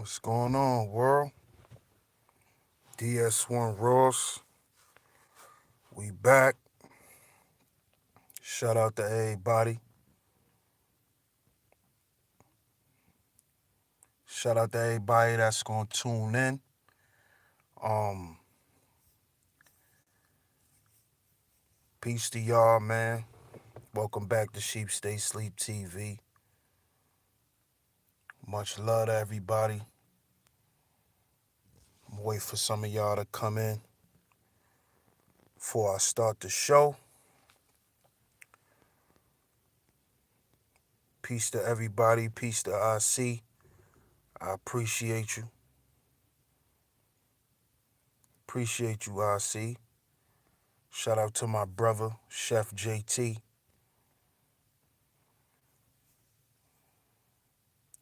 What's going on, world? DS1 Ross. We back. Shout out to everybody. Shout out to everybody that's gonna tune in. Um, Peace to y'all, man. Welcome back to Sheep Stay Sleep TV. Much love to everybody. I'm waiting for some of y'all to come in before I start the show. Peace to everybody. Peace to IC. I appreciate you. Appreciate you, IC. Shout out to my brother, Chef JT.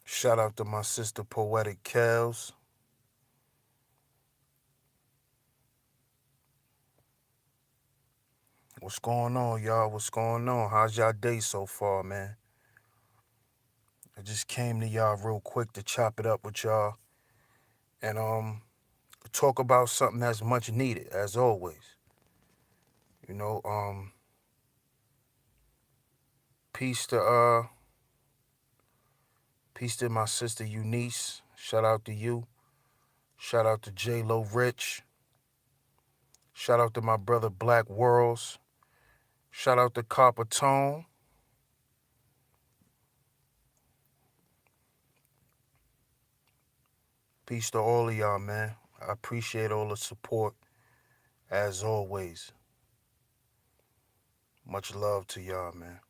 Shout out to my sister, Poetic Kels. What's going on, y'all? What's going on? How's y'all day so far, man? I just came to y'all real quick to chop it up with y'all and talk about something that's much needed, as always. You know, peace to peace to my sister Eunice. Shout out to you. Shout out to J Lo Rich. Shout out to my brother Black Worlds. Shout out to Copper Tone. Peace to all of y'all, man. I appreciate all the support, as always. Much love to y'all, man.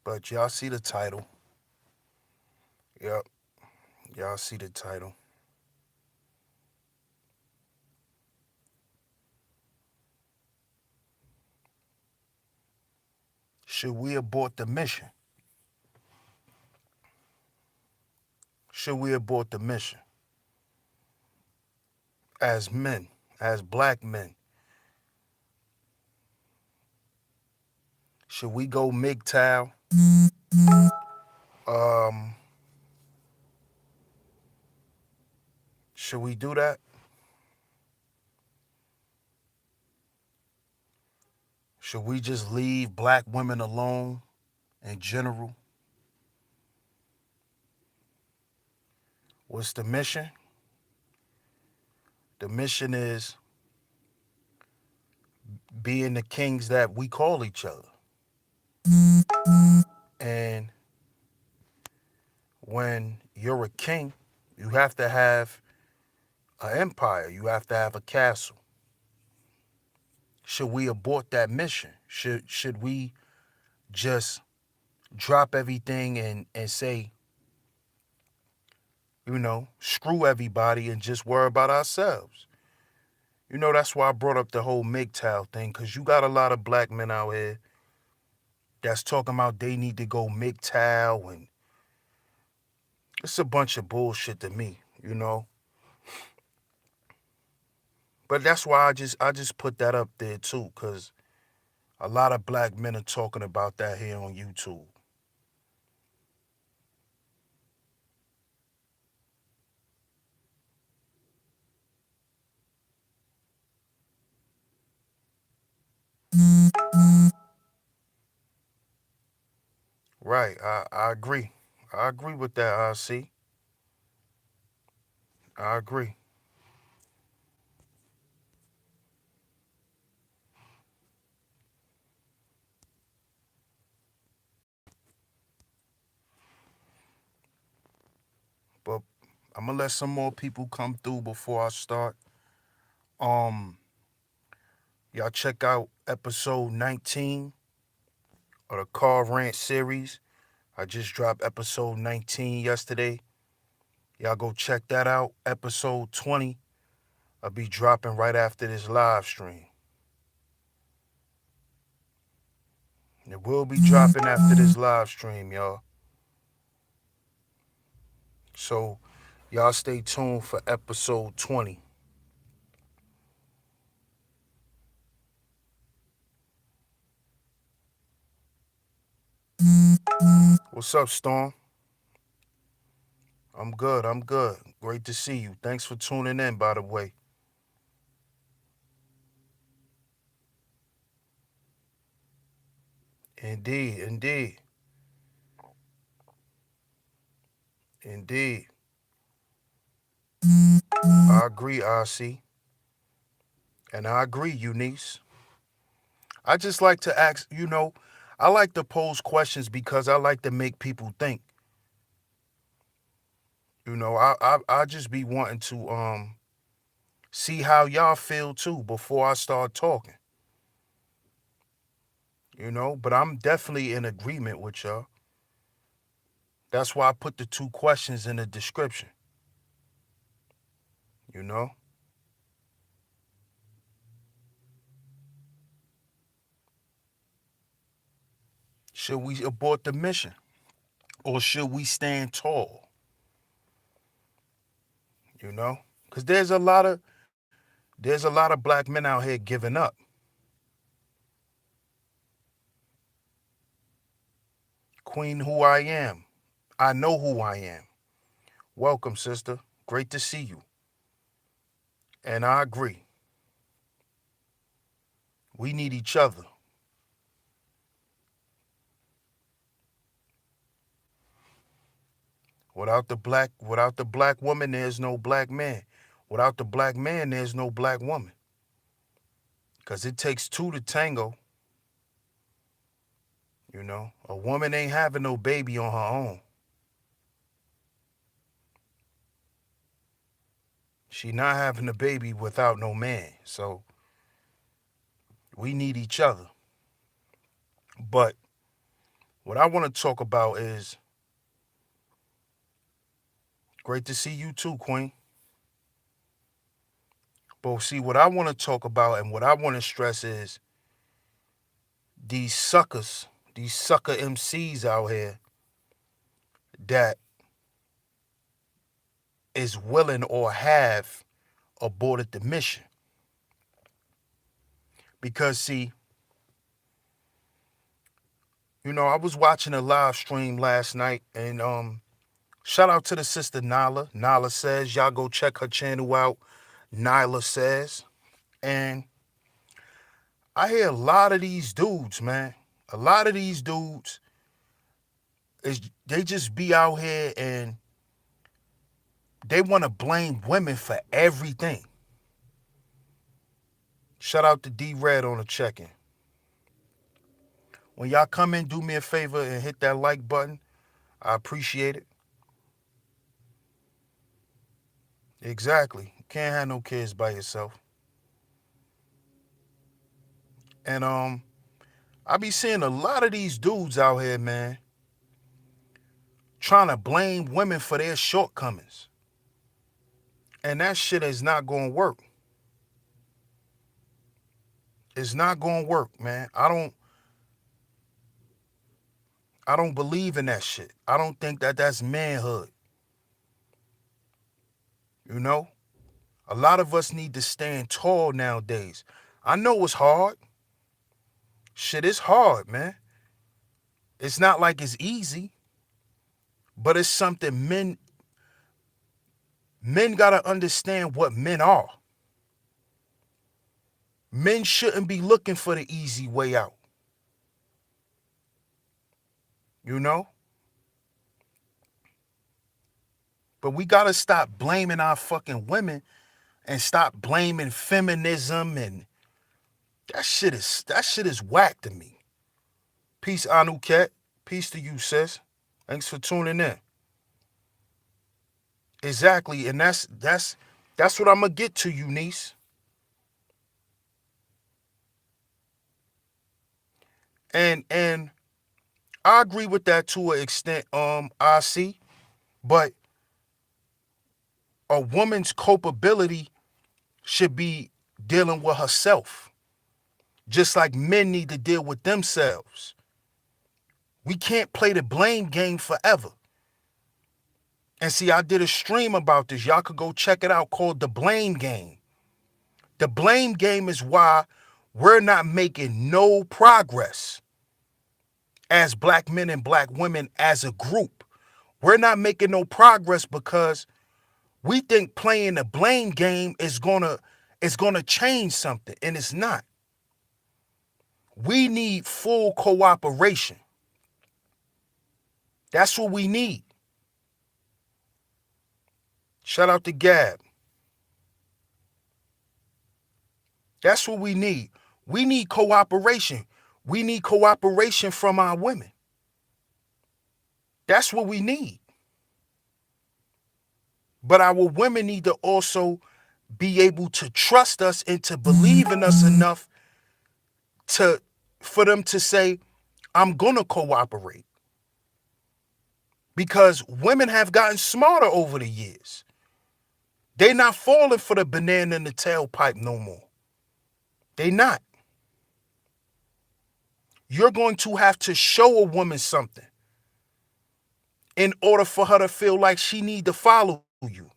But y'all see the title. Yep, y'all see the title. Should we abort the mission? Should we abort the mission? As men, as black men, should we go MGTOW? Um, should we do that? Should we just leave black women alone in general? What's the mission? The mission is being the kings that we call each other. And when you're a king, you have to have an empire. You have to have a castle. Should we abort that mission? Should we just drop everything and say, screw everybody and just worry about ourselves? That's why I brought up the whole MGTOW thing, because you got a lot of black men out here that's talking about they need to go MGTOW, and it's a bunch of bullshit to me. But that's why I just put that up there too, because a lot of black men are talking about that here on YouTube. Right, I agree. I agree with that, I see. I agree. But I'm gonna let some more people come through before I start. Um, y'all check out episode 19 of the Car Rant series. I just dropped episode 19 yesterday. Y'all go check that out. Episode 20 I'll be dropping right after this live stream. It will be dropping after this live stream, y'all. So y'all stay tuned for episode 20. What's up, Storm? I'm good. I'm good. Great to see you. Thanks for tuning in, by the way. Indeed, indeed, indeed. I agree, RC. And I agree, Eunice. I just like to ask, I like to pose questions because I like to make people think. I just be wanting to see how y'all feel too before I start talking. But I'm definitely in agreement with y'all. That's why I put the two questions in the description. You know, should we abort the mission or should we stand tall? Because there's a lot of black men out here giving up. Queen, who I am, I know who I am. Welcome, sister. Great to see you. And I agree. We need each other. Without the black woman, there's no black man. Without the black man, there's no black woman. Cause it takes two to tango. A woman ain't having no baby on her own. She not having a baby without no man. So we need each other. But what I want to talk about is great to see you too, Queen. But see, what I want to talk about and what I want to stress is these suckers, these sucker MCs out here that is willing or have aborted the mission. Because see, I was watching a live stream last night and shout out to the sister Nala. Nala says, y'all go check her channel out. Nyla says. And I hear a lot of these dudes, man. A lot of these dudes they just be out here and they want to blame women for everything. Shout out to D Red on the check-in. When y'all come in, do me a favor and hit that like button. I appreciate it. Exactly. You can't have no kids by yourself. And I be seeing a lot of these dudes out here, man, trying to blame women for their shortcomings. And that shit is not gonna work. It's not gonna work, man. I don't believe in that shit. I don't think that that's manhood. You know? A lot of us need to stand tall nowadays. I know it's hard. Shit is hard, man. It's not like it's easy, but it's something men gotta understand what men are. Men shouldn't be looking for the easy way out. You know? But we gotta stop blaming our fucking women and stop blaming feminism and that shit is whack to me. Peace, Anuket. Peace to you, sis. Thanks for tuning in. Exactly, and that's what I'm gonna get to you, niece. And I agree with that to an extent, I see, but a woman's culpability should be dealing with herself. Just like men need to deal with themselves. We can't play the blame game forever. And see, I did a stream about this. Y'all could go check it out called The Blame Game. The blame game is why we're not making no progress. as black men and black women as a group. We're not making no progress because we think playing the blame game is gonna change something, and it's not. We need full cooperation. That's what we need. Shout out to Gab. That's what we need. We need cooperation. We need cooperation from our women. That's what we need. But our women need to also be able to trust us and to believe in us enough to for them to say, I'm gonna cooperate. Because women have gotten smarter over the years. They not falling for the banana in the tailpipe no more. They not. You're going to have to show a woman something in order for her to feel like she need to follow you.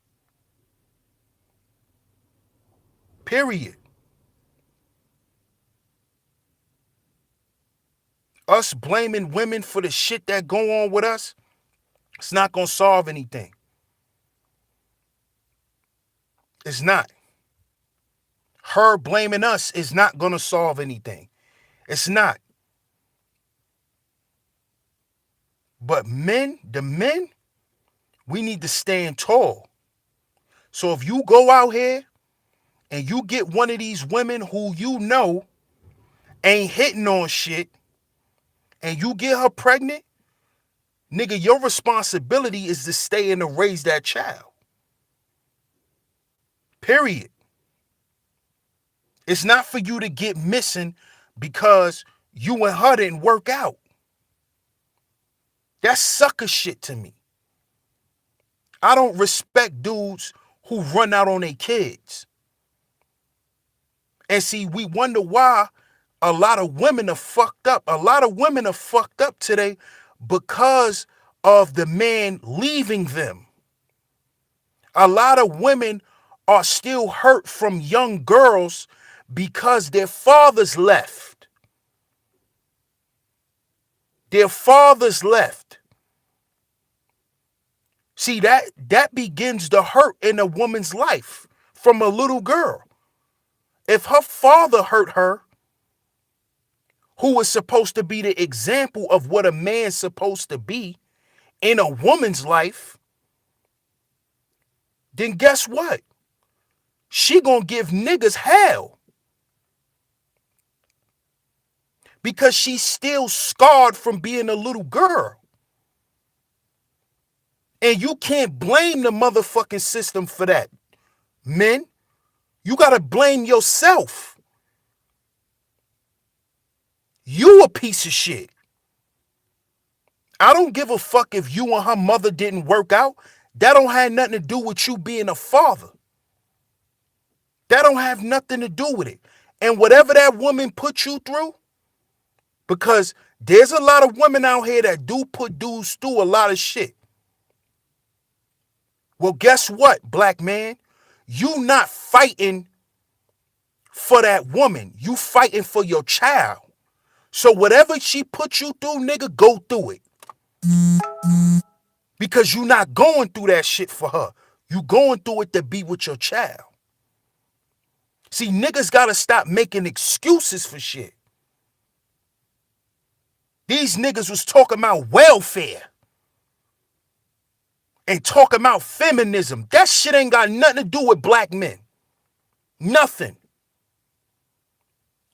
Period. Us blaming women for the shit that go on with us, it's not going to solve anything. It's not. Her blaming us is not going to solve anything. It's not. But the men, we need to stand tall. So if you go out here and you get one of these women who you know ain't hitting on shit and you get her pregnant, nigga, your responsibility is to stay and to raise that child. Period. It's not for you to get missing because you and her didn't work out. That's sucker shit to me. I don't respect dudes who run out on their kids. And see, we wonder why a lot of women are fucked up. A lot of women are fucked up today because of the man leaving them. A lot of women are still hurt from young girls because their fathers left. Their fathers left. See, that begins to hurt in a woman's life from a little girl. If her father hurt her, who was supposed to be the example of what a man's supposed to be in a woman's life, then guess what? She gonna give niggas hell. Because she's still scarred from being a little girl. And you can't blame the motherfucking system for that. Men, you gotta blame yourself. You a piece of shit. I don't give a fuck if you and her mother didn't work out. That don't have nothing to do with you being a father. That don't have nothing to do with it. And whatever that woman put you through, because there's a lot of women out here that do put dudes through a lot of shit. Well, guess what, black man? You not fighting for that woman. You fighting for your child. So whatever she put you through, nigga, go through it. Because you not going through that shit for her. You going through it to be with your child. See, niggas gotta stop making excuses for shit. These niggas was talking about welfare and talking about feminism. That shit ain't got nothing to do with black men. Nothing.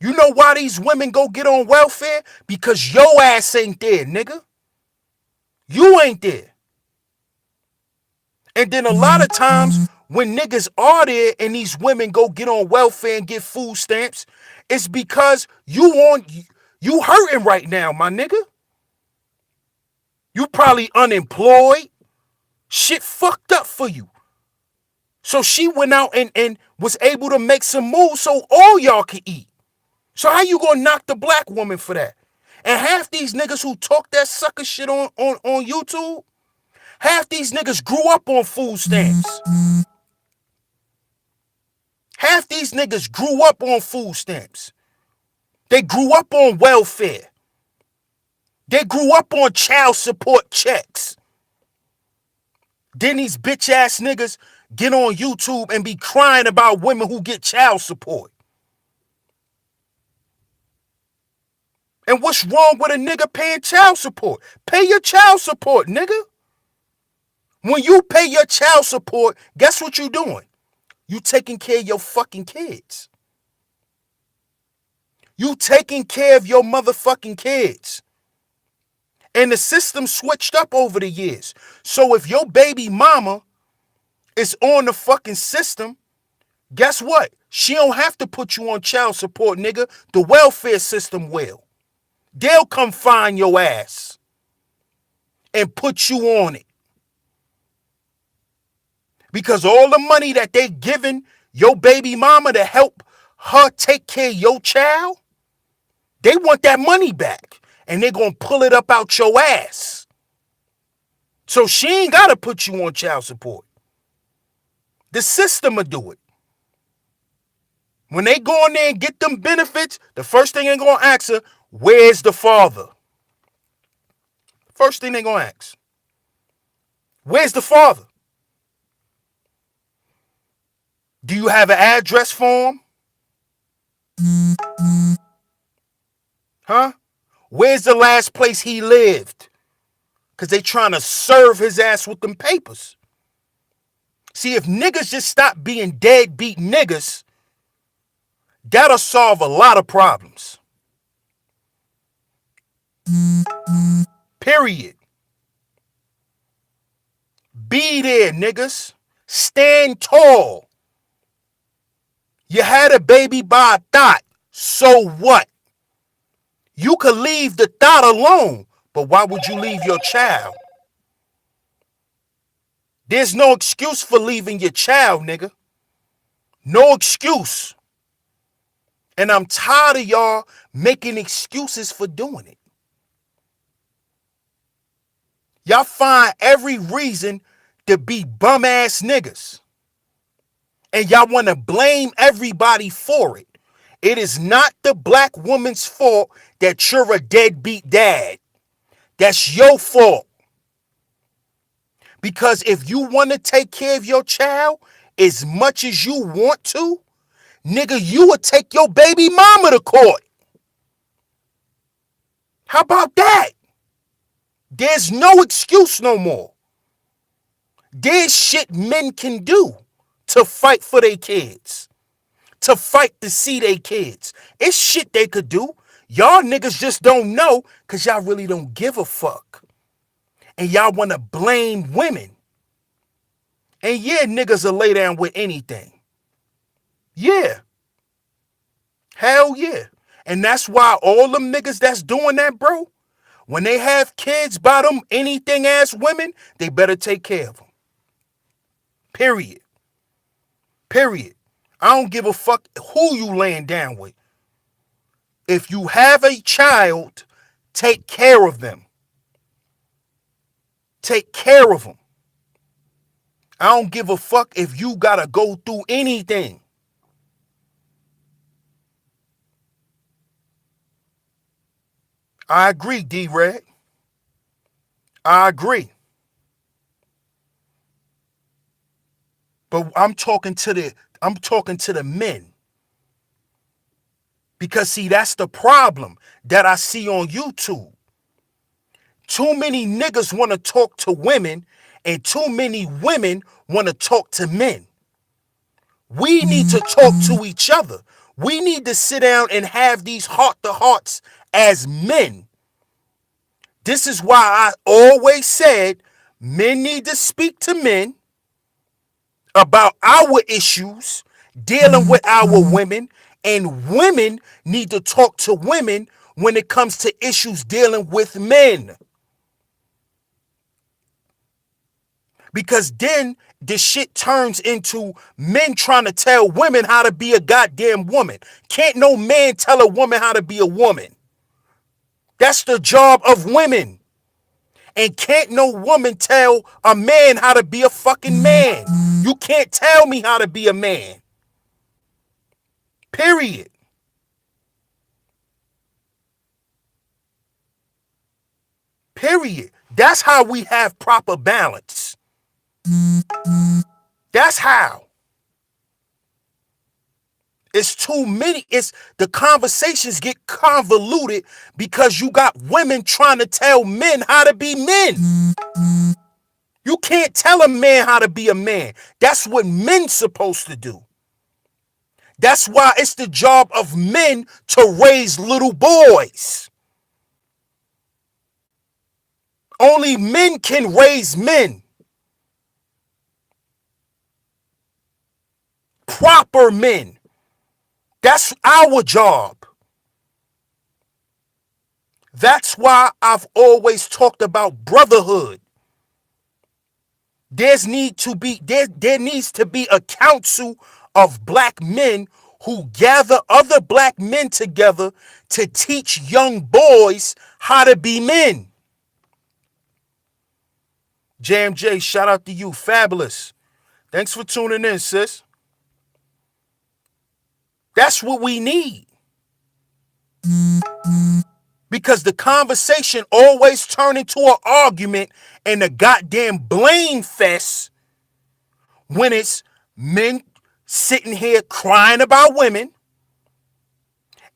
You know why these women go get on welfare? Because your ass ain't there, nigga. You ain't there. And then a lot of times when niggas are there and these women go get on welfare and get food stamps, it's because you hurting right now, my nigga. You probably unemployed. Shit fucked up for you. So she went out and was able to make some moves so all y'all could eat. So how you gonna knock the black woman for that? And half these niggas who talk that sucker shit on YouTube, half these niggas grew up on food stamps. Half these niggas grew up on food stamps. They grew up on welfare. They grew up on child support checks. Then these bitch ass niggas get on YouTube and be crying about women who get child support. And what's wrong with a nigga paying child support? Pay your child support, nigga. When you pay your child support, guess what you doing? You taking care of your fucking kids. You taking care of your motherfucking kids. And the system switched up over the years. So if your baby mama is on the fucking system, guess what? She don't have to put you on child support, nigga. The welfare system will. They'll come find your ass and put you on it. Because all the money that they giving your baby mama to help her take care of your child, they want that money back. And they're going to pull it up out your ass. So she ain't got to put you on child support. The system will do it. When they go in there and get them benefits, the first thing they're going to ask her, where's the father? First thing they're going to ask. Where's the father? Do you have an address for him? Huh? Where's the last place he lived? Because they trying to serve his ass with them papers. See, if niggas just stop being deadbeat niggas, that'll solve a lot of problems. Period. Be there, niggas. Stand tall. You had a baby by a thought. So what? You could leave the thought alone, but why would you leave your child? There's no excuse for leaving your child, nigga. No excuse. And I'm tired of y'all making excuses for doing it. Y'all find every reason to be bum ass niggas. And y'all want to blame everybody for it. It is not the black woman's fault that you're a deadbeat dad. That's your fault. Because if you want to take care of your child as much as you want to, nigga, you would take your baby mama to court. How about that? There's no excuse no more. There's shit men can do to fight for their kids, to fight to see their kids. It's shit they could do. Y'all niggas just don't know because y'all really don't give a fuck. And y'all want to blame women. And yeah, niggas will lay down with anything. Yeah. Hell yeah. And that's why all them niggas that's doing that, bro, when they have kids by them anything ass women, they better take care of them. Period. Period. I don't give a fuck who you laying down with. If you have a child, take care of them. Take care of them. I don't give a fuck if you gotta go through anything. I agree, D-Red. I agree. But I'm talking to the men. Because see, that's the problem that I see on YouTube. Too many niggas want to talk to women and too many women want to talk to men. We need to talk to each other. We need to sit down and have these heart-to-hearts as men. This is why I always said men need to speak to men about our issues, dealing with our women, and women need to talk to women when it comes to issues dealing with men. Because then the shit turns into men trying to tell women how to be a goddamn woman. Can't no man tell a woman how to be a woman. That's the job of women. And can't no woman tell a man how to be a fucking man. You can't tell me how to be a man. Period. Period. That's how we have proper balance. That's how. It's too many. It's the conversations get convoluted because you got women trying to tell men how to be men. You can't tell a man how to be a man. That's what men's supposed to do. That's why it's the job of men to raise little boys. Only men can raise men. Proper men. That's our job. That's why I've always talked about brotherhood. There needs to be a council of black men who gather other black men together to teach young boys how to be men. JMJ, shout out to you. Fabulous. Thanks for tuning in, sis. That's what we need. Because the conversation always turns into an argument and a goddamn blame fest when it's men sitting here crying about women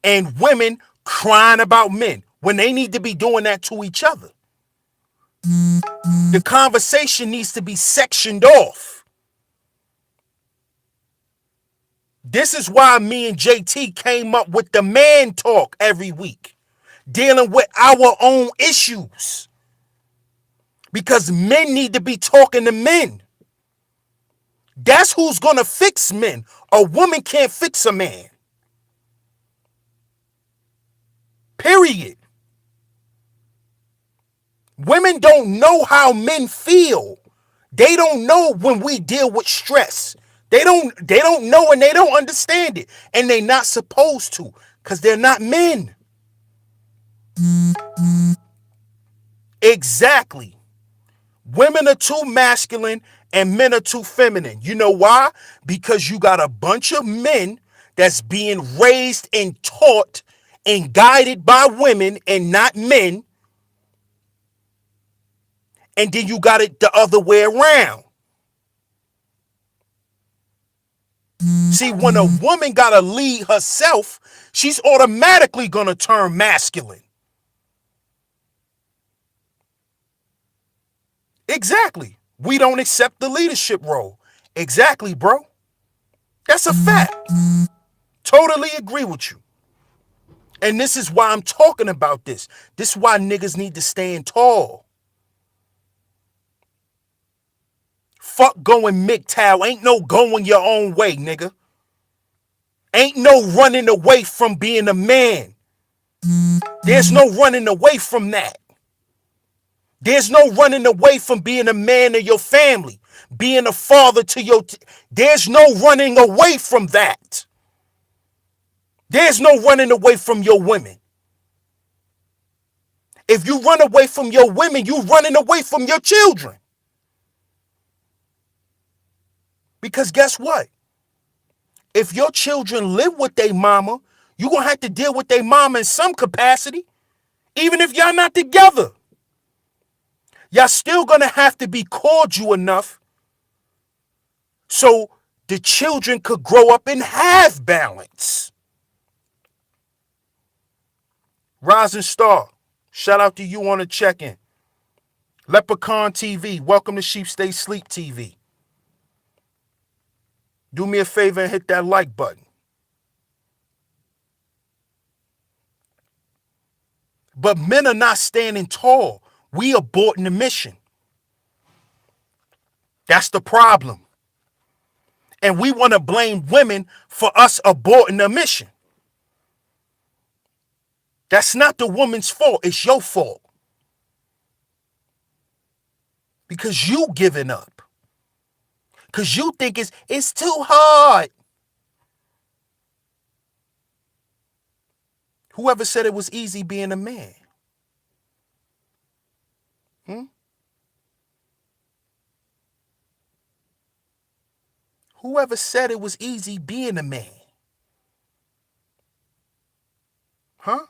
and women crying about men when they need to be doing that to each other. The conversation needs to be sectioned off. This is why me and JT came up with the man talk every week, dealing with our own issues. Because men need to be talking to men. That's who's gonna fix men. A woman can't fix a man. Period. Women don't know how men feel. They don't know when we deal with stress. They don't know and they don't understand it. And they're not supposed to, because they're not men. Exactly. Women are too masculine and men are too feminine. You know why? Because you got a bunch of men that's being raised and taught and guided by women and not men. And then you got it the other way around. See, when a woman got to lead herself, she's automatically going to turn masculine. Exactly. We don't accept the leadership role. Exactly, bro. That's a fact. Totally agree with you. And this is why I'm talking about this. This is why niggas need to stand tall. Fuck going MGTOW. Ain't no going your own way, nigga. Ain't no running away from being a man. There's no running away from that. There's no running away from being a man of your family, being a father to your... There's no running away from that. There's no running away from your women. If you run away from your women, you're running away from your children. Because guess what? If your children live with their mama, you're going to have to deal with their mama in some capacity, even if y'all not together. Y'all still going to have to be cordial enough so the children could grow up and have balance. Rising Star, shout out to you on the check-in. Leprechaun TV, welcome to Sheep Stay Sleep TV. Do me a favor and hit that like button. But men are not standing tall. We aborting the mission. That's the problem. And we want to blame women for us aborting the mission. That's not the woman's fault. It's your fault. Because you giving up. Because you think it's too hard. Whoever said it was easy being a man? Whoever said it was easy being a man? Huh?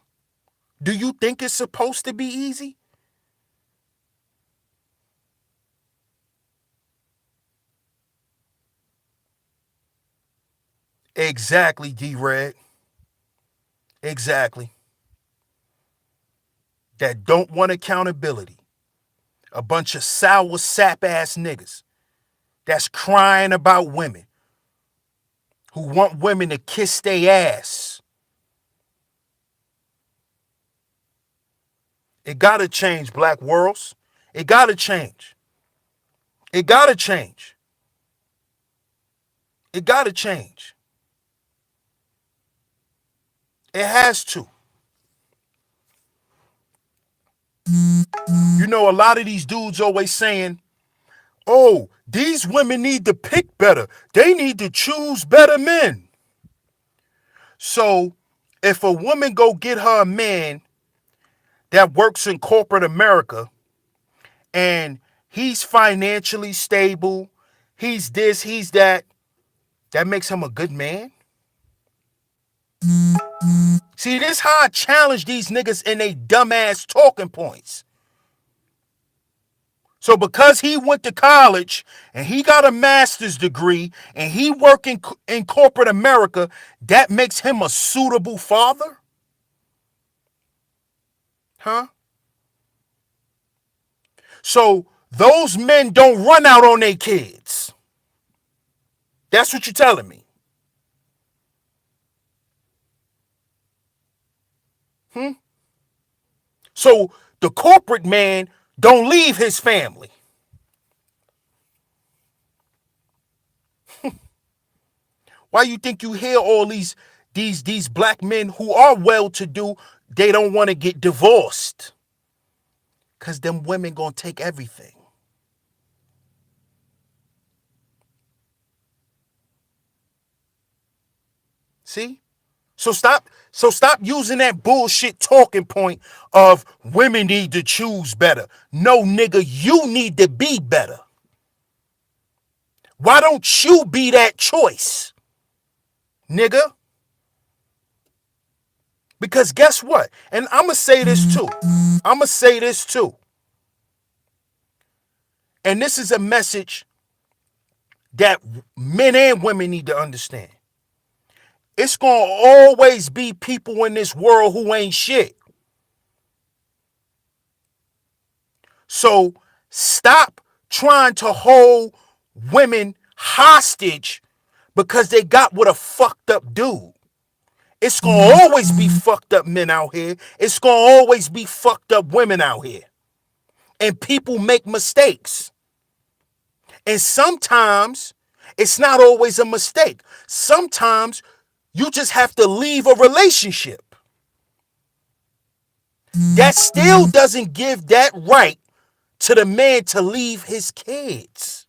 Do you think it's supposed to be easy? Exactly, D-Red. Exactly. That don't want accountability. A bunch of sour sap ass niggas that's crying about women, who want women to kiss their ass. It gotta change, Black Worlds. It gotta change. It gotta change. It gotta change. It has to. You know, a lot of these dudes always saying, oh, these women need to pick better. They need to choose better men. So if a woman go get her a man that works in corporate America and he's financially stable, he's this, he's that, that makes him a good man? See, this how I challenge these niggas in they dumbass talking points. So because he went to college and he got a master's degree and he working in corporate America, that makes him a suitable father? Huh? So those men don't run out on their kids. That's what you're telling me. So the corporate man don't leave his family. Why you think you hear all these black men who are well-to-do, they don't want to get divorced? Because them women gonna take everything. See? So stop using that bullshit talking point of women need to choose better. No, nigga, you need to be better. Why don't you be that choice, nigga? Because guess what? And I'm going to say this too. And this is a message that men and women need to understand. It's going to always be people in this world who ain't shit. So stop trying to hold women hostage because they got with a fucked up dude. It's going to always be fucked up men out here. It's going to always be fucked up women out here. And people make mistakes. And sometimes it's not always a mistake. Sometimes you just have to leave a relationship. That still doesn't give that right to the man to leave his kids.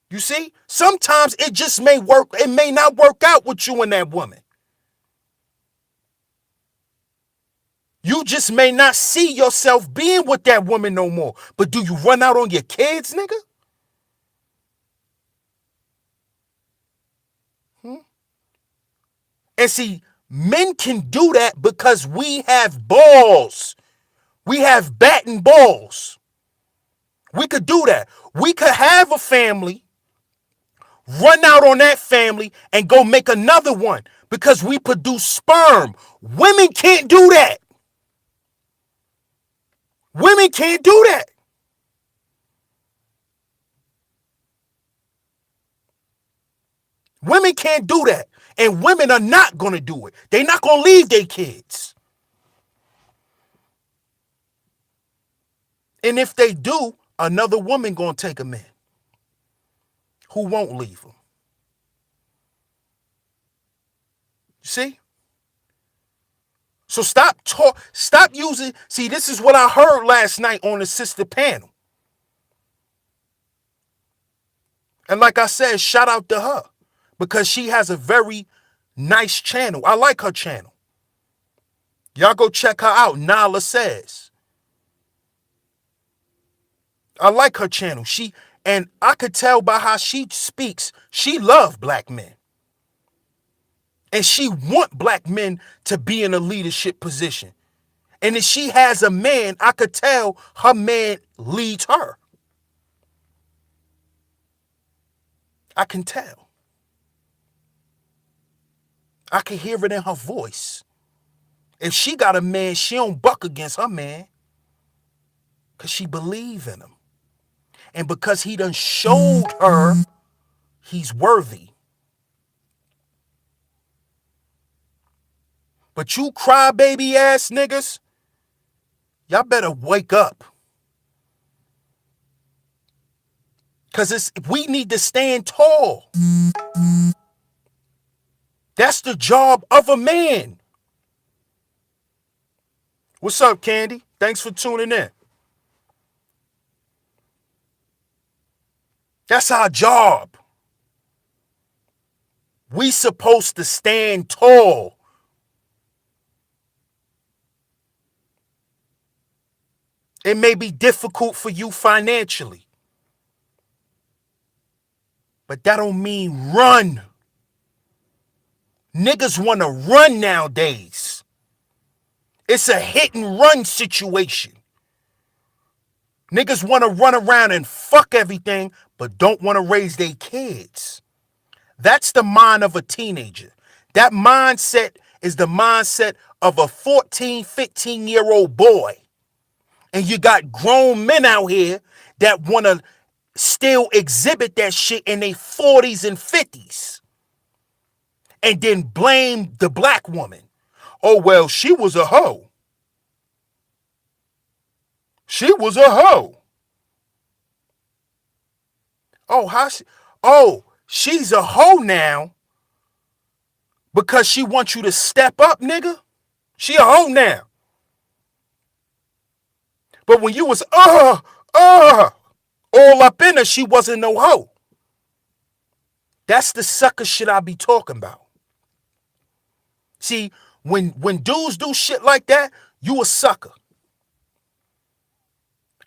You see? Sometimes it just may work. It may not work out with you and that woman. You just may not see yourself being with that woman no more. But do you run out on your kids, nigga? And see, men can do that because we have balls. We have batting balls. We could do that. We could have a family, run out on that family, and go make another one because we produce sperm. Women can't do that. Women can't do that. Women can't do that. And women are not going to do it. They're not going to leave their kids. And if they do, another woman going to take them in who won't leave them. See? So stop using, see, this is what I heard last night on the sister panel. And like I said, shout out to her because she has a very nice channel. I like her channel. Y'all go check her out. Nala Says. I like her channel. And I could tell by how she speaks, she loves black men. And she want black men to be in a leadership position. And if she has a man, I could tell her man leads her. I can tell. I can hear it in her voice. If she got a man, she don't buck against her man. Because she believe in him. And because he done showed her he's worthy. But you crybaby ass niggas, y'all better wake up. Because we need to stand tall. That's the job of a man. What's up, Candy? Thanks for tuning in. That's our job. We supposed to stand tall. It may be difficult for you financially, but that don't mean run. Niggas want to run nowadays. It's a hit and run situation. Niggas want to run around and fuck everything, but don't want to raise their kids. That's the mind of a teenager. That mindset is the mindset of a 14, 15-year-old boy. And you got grown men out here that want to still exhibit that shit in their 40s and 50s. And then blame the black woman. Oh, well, she was a hoe. She was a hoe. She's a hoe now because she wants you to step up, nigga. She a hoe now. But when you was all up in her, she wasn't no hoe. That's the sucker shit I be talking about. See, when dudes do shit like that, you a sucker.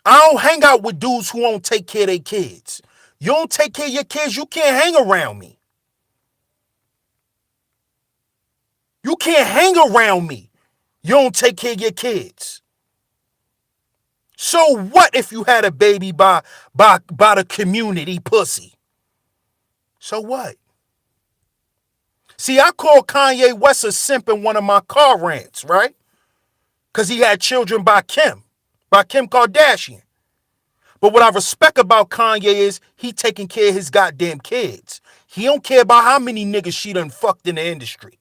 I don't hang out with dudes who won't take care of their kids. You don't take care of your kids, you can't hang around me. You can't hang around me. You don't take care of your kids. So what if you had a baby by the community pussy? So what? See, I called Kanye West a simp in one of my car rants, right? Because he had children by Kim Kardashian. But what I respect about Kanye is he taking care of his goddamn kids. He don't care about how many niggas she done fucked in the industry.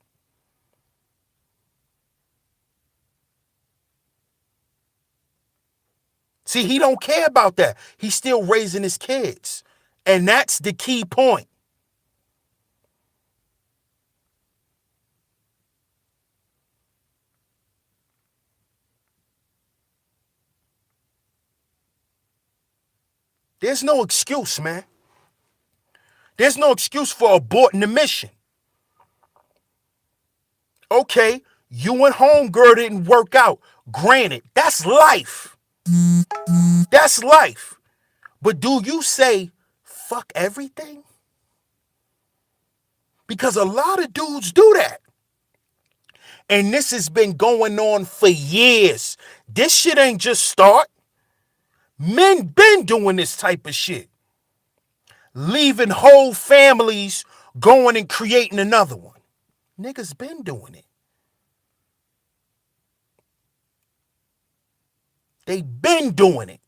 See, he don't care about that. He's still raising his kids. And that's the key point. There's no excuse, man. There's no excuse for aborting the mission. Okay, you and homegirl didn't work out. Granted, that's life. That's life. But do you say, fuck everything? Because a lot of dudes do that. And this has been going on for years. This shit ain't just start. Men been doing this type of shit. Leaving whole families, going and creating another one. Niggas been doing it. They been doing it.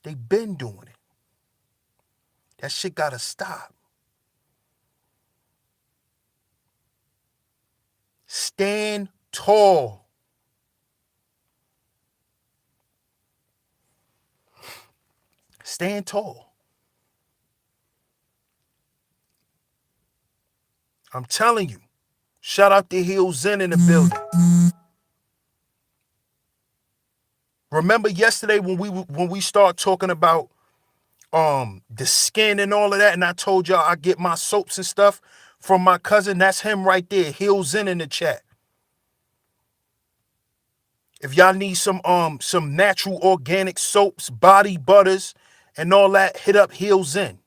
They been doing it. That shit gotta stop. Stand tall. Stand tall. I'm telling you. Shout out to Hill Zen in the building. Remember yesterday when we start talking about the skin and all of that, and I told y'all I get my soaps and stuff from my cousin? That's him right there. Hill Zen in the chat. If y'all need some natural organic soaps, body butters, and all that, hit up Hill Zen.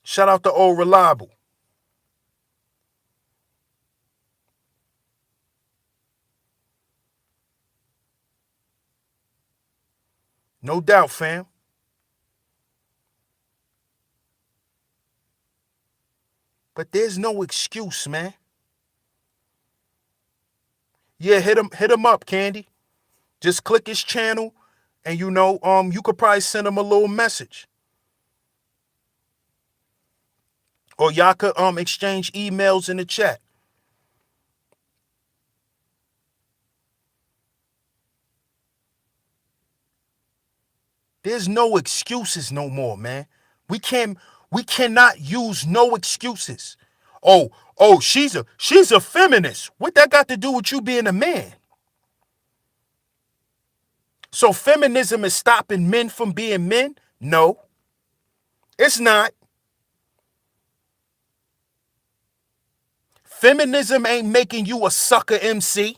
Shout out to Old Reliable. No doubt, fam. But there's no excuse, man. Yeah, hit him up, Candy. Just click his channel, and you could probably send him a little message, or y'all could exchange emails in the chat. There's no excuses no more, man. We can we cannot use no excuses. Oh, she's a feminist. What that got to do with you being a man? So feminism is stopping men from being men? No, it's not. Feminism ain't making you a sucker MC.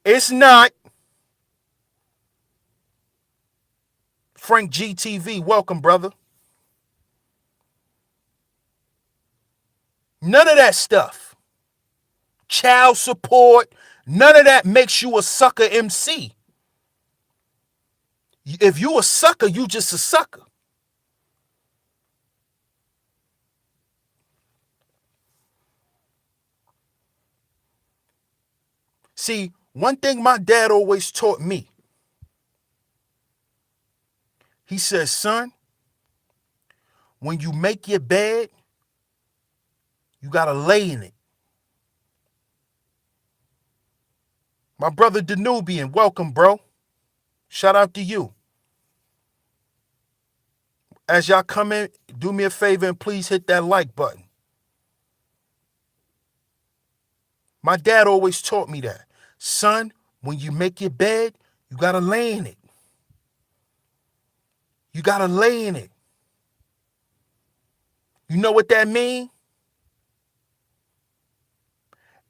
It's not. Frank GTV, welcome, brother. None of that stuff. Child support, none of that makes you a sucker MC. If you a sucker, you just a sucker. See, one thing my dad always taught me, he says, son, when you make your bed, you gotta lay in it. My brother Danubian, welcome, bro. Shout out to you. As y'all come in, do me a favor and please hit that like button. My dad always taught me that. Son, when you make your bed, you gotta lay in it. You gotta lay in it. You know what that means?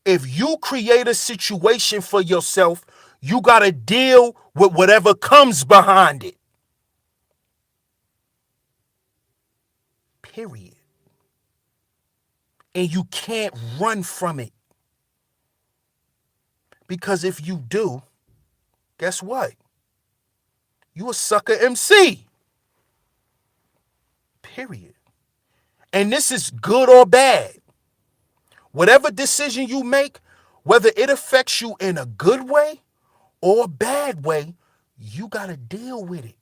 If you create a situation for yourself, you gotta deal with whatever comes behind it. Period. And you can't run from it. Because if you do, guess what? You a sucker MC. Period. And this is good or bad. Whatever decision you make, whether it affects you in a good way or a bad way, you got to deal with it.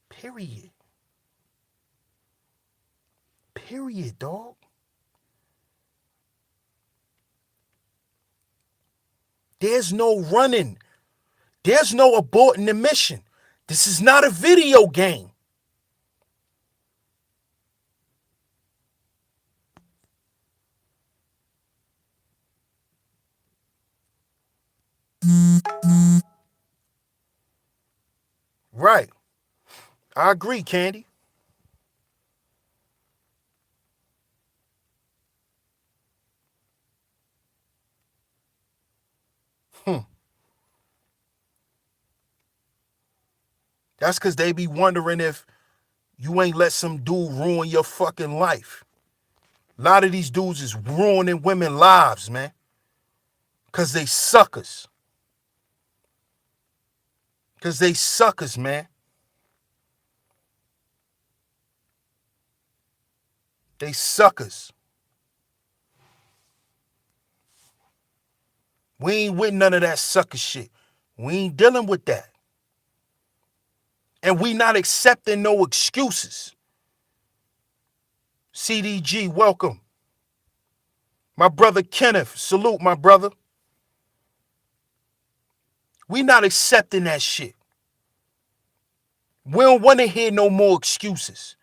Period. Period, dog. There's no running. There's no aborting the mission. This is not a video game. Right. I agree, Candy. That's because they be wondering if you ain't let some dude ruin your fucking life. A lot of these dudes is ruining women's lives, man. Because they suckers. Because they suckers, man. They suckers. We ain't with none of that sucker shit. We ain't dealing with that. And we not accepting no excuses. CDG, welcome. My brother Kenneth, salute my brother. We not accepting that shit. We don't want to hear no more excuses.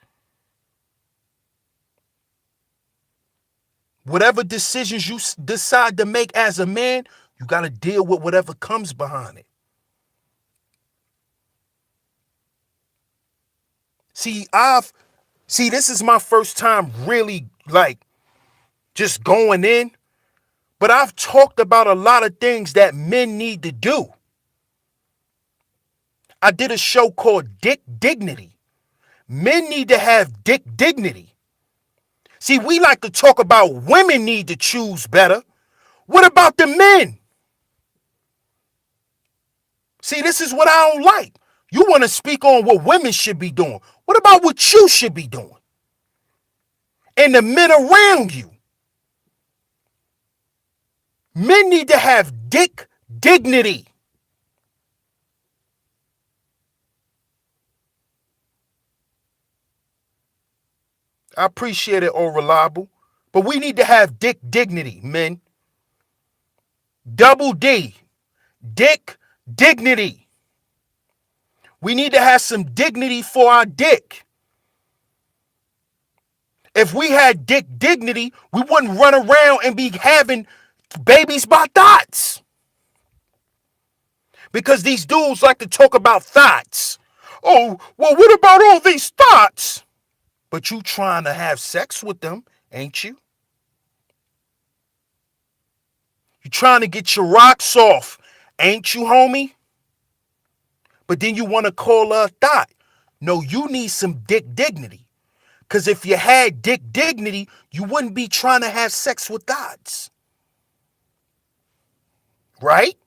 Whatever decisions you decide to make as a man, you got to deal with whatever comes behind it. See, this is my first time really just going in, but I've talked about a lot of things that men need to do. I did a show called Dick Dignity. Men need to have dick dignity. See, we like to talk about women need to choose better. What about the men? See, this is what I don't like. You want to speak on what women should be doing. What about what you should be doing? And the men around you. Men need to have dick dignity. I appreciate it, all reliable. But we need to have dick dignity, men. Double D. Dick dignity. We need to have some dignity for our dick. If we had dick dignity, we wouldn't run around and be having babies by thoughts. Because these dudes like to talk about thoughts. Oh, well, what about all these thoughts? But you trying to have sex with them, ain't you? You trying to get your rocks off, ain't you, homie? But then you want to call her a thought. No, you need some dick dignity. Because if you had dick dignity, you wouldn't be trying to have sex with thoughts. Right?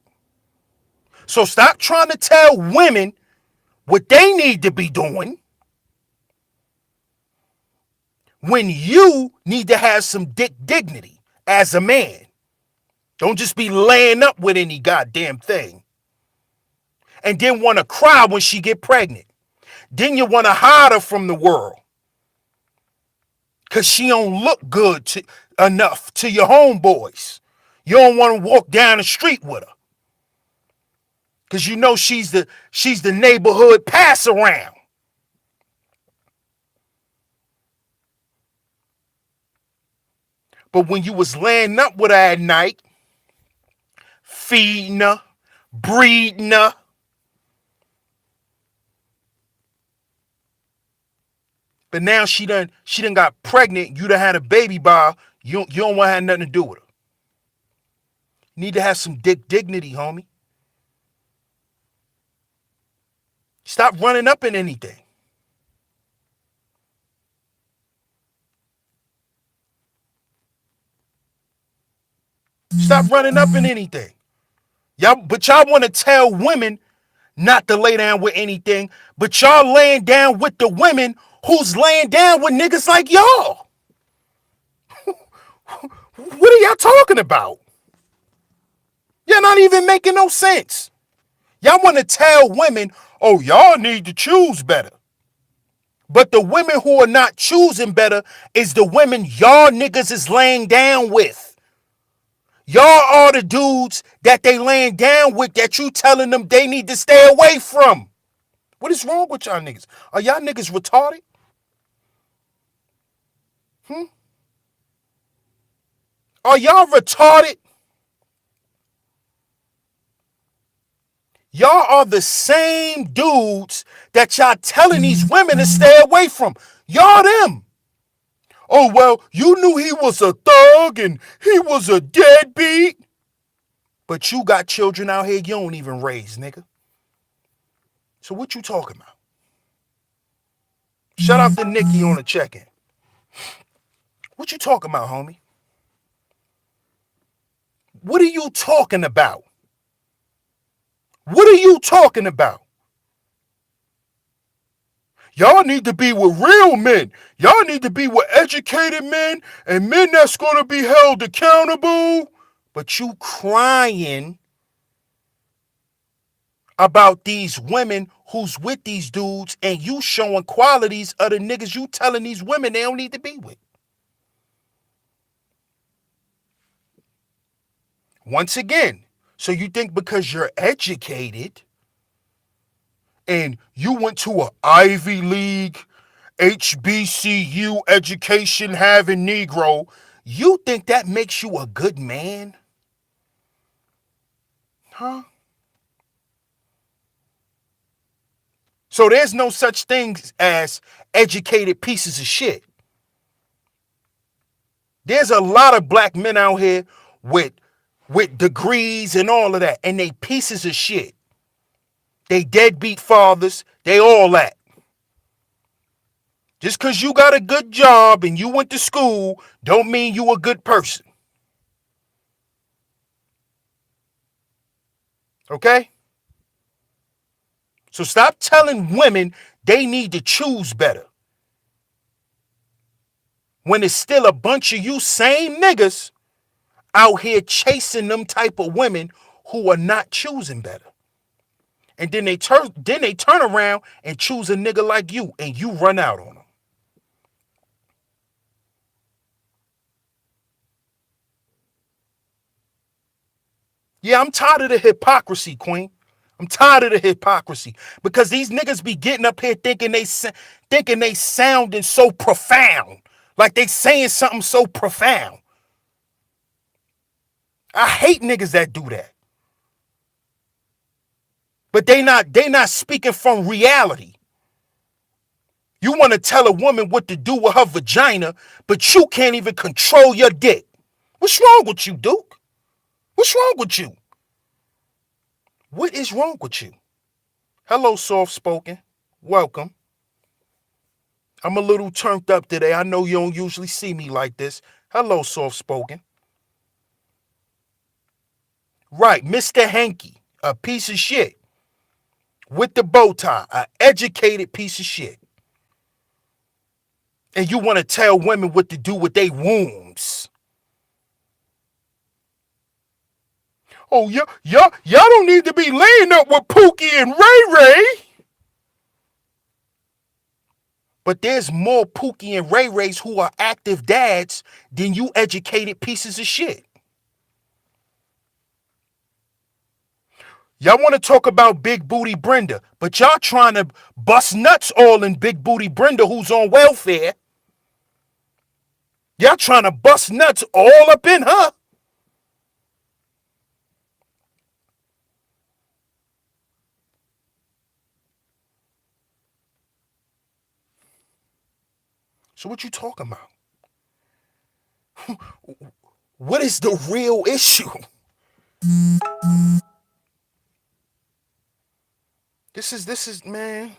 So stop trying to tell women what they need to be doing when you need to have some dick dignity as a man. Don't just be laying up with any goddamn thing. And then want to cry when she get pregnant. Then you want to hide her from the world. Because she don't look good enough to your homeboys. You don't want to walk down the street with her. Because you know she's the neighborhood pass around. But when you was laying up with her at night, feeding her, breeding her, but now she done got pregnant, you done had a baby by her, you don't want to have nothing to do with her. You need to have some dick dignity, homie. Stop running up in anything. Stop running up in anything. But y'all want to tell women not to lay down with anything, but y'all laying down with the women who's laying down with niggas like y'all. What are y'all talking about? Y'all not even making no sense. Y'all want to tell women, oh, y'all need to choose better. But the women who are not choosing better is the women y'all niggas is laying down with. Y'all are the dudes that they laying down with that you telling them they need to stay away from. What is wrong with y'all niggas? Are y'all niggas retarded? Are y'all retarded? Y'all are the same dudes that y'all telling these women to stay away from. Y'all them. Oh, well, you knew he was a thug and he was a deadbeat. But you got children out here you don't even raise, nigga. So what you talking about? Shout out to Nikki on the check-in. What you talking about, homie? What are you talking about? What are you talking about? Y'all need to be with real men. Y'all need to be with educated men and men that's going to be held accountable. But you crying about these women who's with these dudes and you showing qualities of the niggas you telling these women they don't need to be with. Once again, so you think because you're educated and you went to an Ivy League, HBCU education having Negro, you think that makes you a good man? Huh? So there's no such thing as educated pieces of shit. There's a lot of black men out here with degrees and all of that, and they pieces of shit. They deadbeat fathers, they all that. Just because you got a good job and you went to school don't mean you a good person. Okay? So stop telling women they need to choose better when it's still a bunch of you same niggas out here chasing them type of women who are not choosing better. And then they turn around and choose a nigga like you and you run out on them. Yeah, I'm tired of the hypocrisy, Queen. I'm tired of the hypocrisy because these niggas be getting up here thinking they sounding so profound, like they saying something so profound. I hate niggas that do that. But they not speaking from reality. You want to tell a woman what to do with her vagina, but you can't even control your dick. What's wrong with you, Duke? What's wrong with you? What is wrong with you? Hello, soft spoken. Welcome. I'm a little turned up today. I know you don't usually see me like this. Hello, soft spoken. Right, Mr. Hanky, a piece of shit with the bow tie, an educated piece of shit. And you want to tell women what to do with their wombs. Oh, y'all don't need to be laying up with Pookie and Ray Ray. But there's more Pookie and Ray Rays who are active dads than you educated pieces of shit. Y'all want to talk about Big Booty Brenda, but y'all trying to bust nuts all in Big Booty Brenda who's on welfare. Y'all trying to bust nuts all up in her. So what you talking about? What is the real issue? This is man.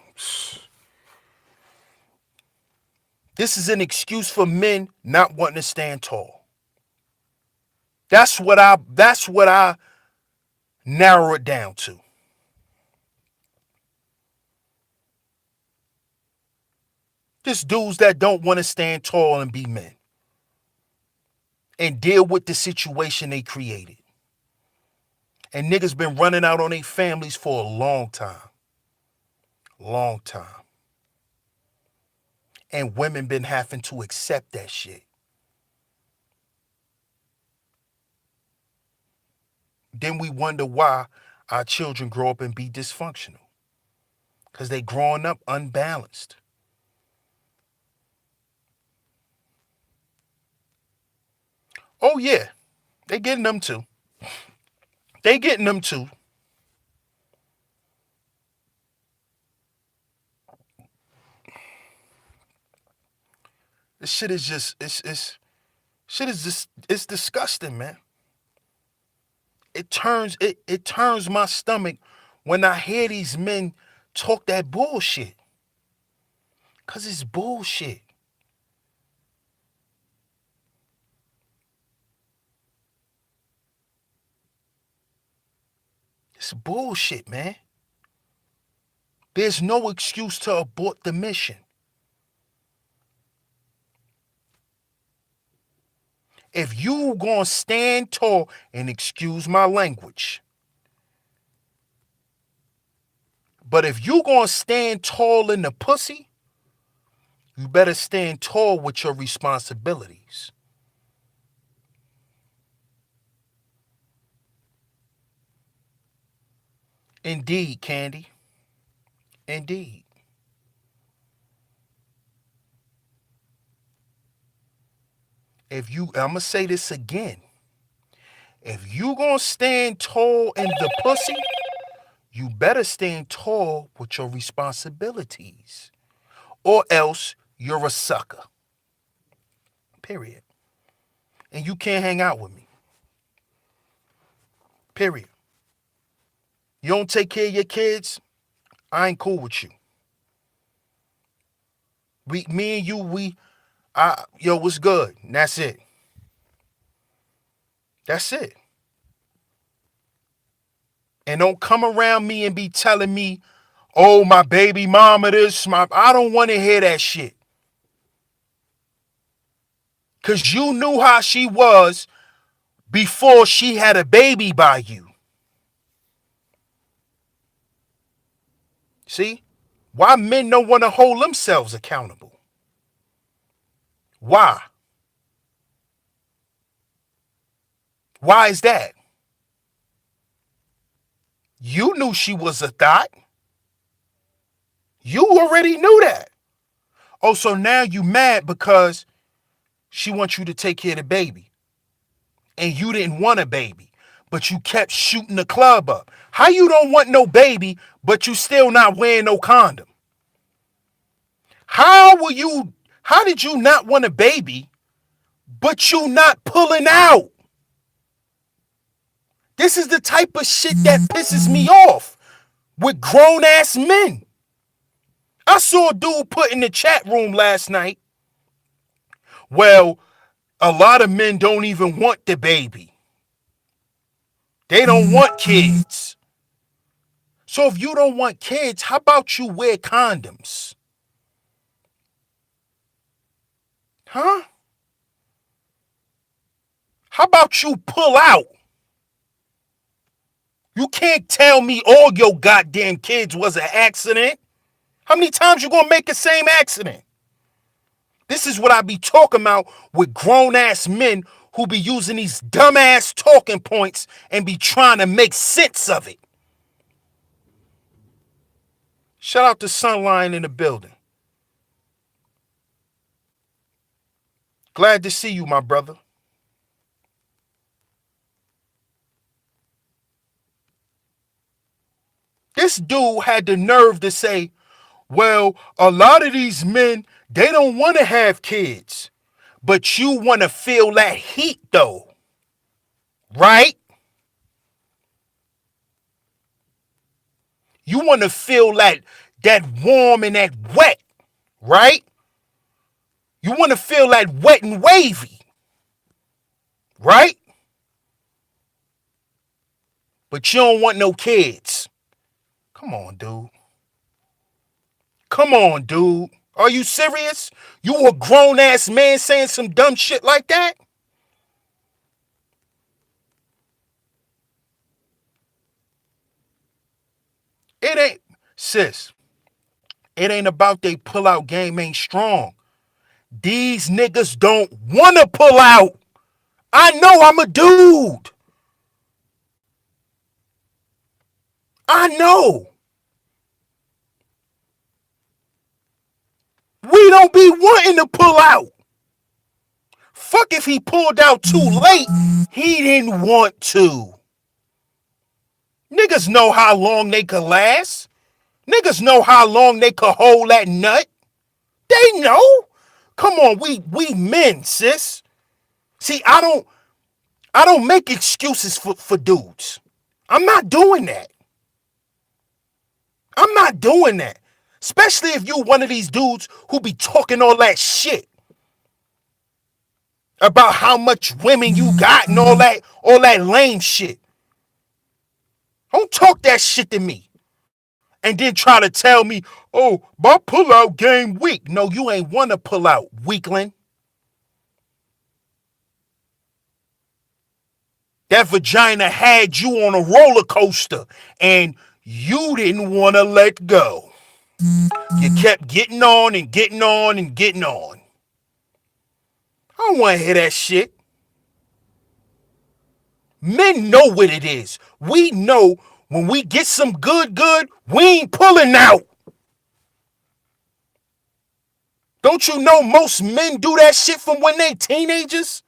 This is an excuse for men not wanting to stand tall. That's what I narrow it down to. Just dudes that don't want to stand tall and be men and deal with the situation they created. And niggas been running out on their families for a long time. Long time. And women been having to accept that shit. Then we wonder why our children grow up and be dysfunctional. Because they growing up unbalanced. Oh yeah, they getting them too. They getting them too. This shit is just it's disgusting, man. It turns my stomach when I hear these men talk that bullshit. Cause it's bullshit. It's bullshit, man. There's no excuse to abort the mission. If you gonna stand tall, and excuse my language, but if you gonna stand tall in the pussy, you better stand tall with your responsibilities. Indeed, Candy. Indeed. I'm gonna say this again. If you gonna stand tall in the pussy, you better stand tall with your responsibilities. Or else you're a sucker. Period. And you can't hang out with me. Period. You don't take care of your kids, I ain't cool with you. Me and you, yo, what's good? And that's it. That's it. And don't come around me and be telling me, Oh, my baby mama this, I don't want to hear that shit. Because you knew how she was before she had a baby by you. See? Why men don't want to hold themselves accountable? Why? Why is that? You knew she was a thought. You already knew that. Oh, so now you mad because she wants you to take care of the baby. And you didn't want a baby, but you kept shooting the club up. How you don't want no baby, but you still not wearing no condom? How did you not want a baby, but you not pulling out? This is the type of shit that pisses me off with grown ass men. I saw a dude put in the chat room last night, well, a lot of men don't even want the baby. They don't want kids. So if you don't want kids, how about you wear condoms? Huh? How about you pull out? You can't tell me all your goddamn kids was an accident. How many times you gonna make the same accident? This is what I be talking about with grown ass men who be using these dumbass talking points and be trying to make sense of it. Shout out to Sunline in the building. Glad to see you, my brother. This dude had the nerve to say, well, a lot of these men, they don't want to have kids, but you want to feel that heat though, right? You want to feel that warm and that wet, right? You want to feel that wet and wavy, right? But you don't want no kids. Come on, dude. Come on, dude. Are you serious? You a grown ass man saying some dumb shit like that? It ain't, sis, it ain't about they pull out game ain't strong. These niggas don't want to pull out. I know I'm a dude. I know. We don't be wanting to pull out. Fuck if he pulled out too late. He didn't want to. Niggas know how long they could last. Niggas know how long they could hold that nut. They know. Come on, we men, sis. See, I don't make excuses for dudes. I'm not doing that. I'm not doing that. Especially if you one of these dudes who be talking all that shit about how much women you got and all that lame shit. Don't talk that shit to me. And then try to tell me, oh, my pullout game weak. No, you ain't want to pull out, weakling. That vagina had you on a roller coaster and you didn't want to let go. You kept getting on and getting on and getting on. I don't want to hear that shit. Men know what it is. We know when we get some good, we ain't pulling out. Don't you know most men do that shit from when they teenagers?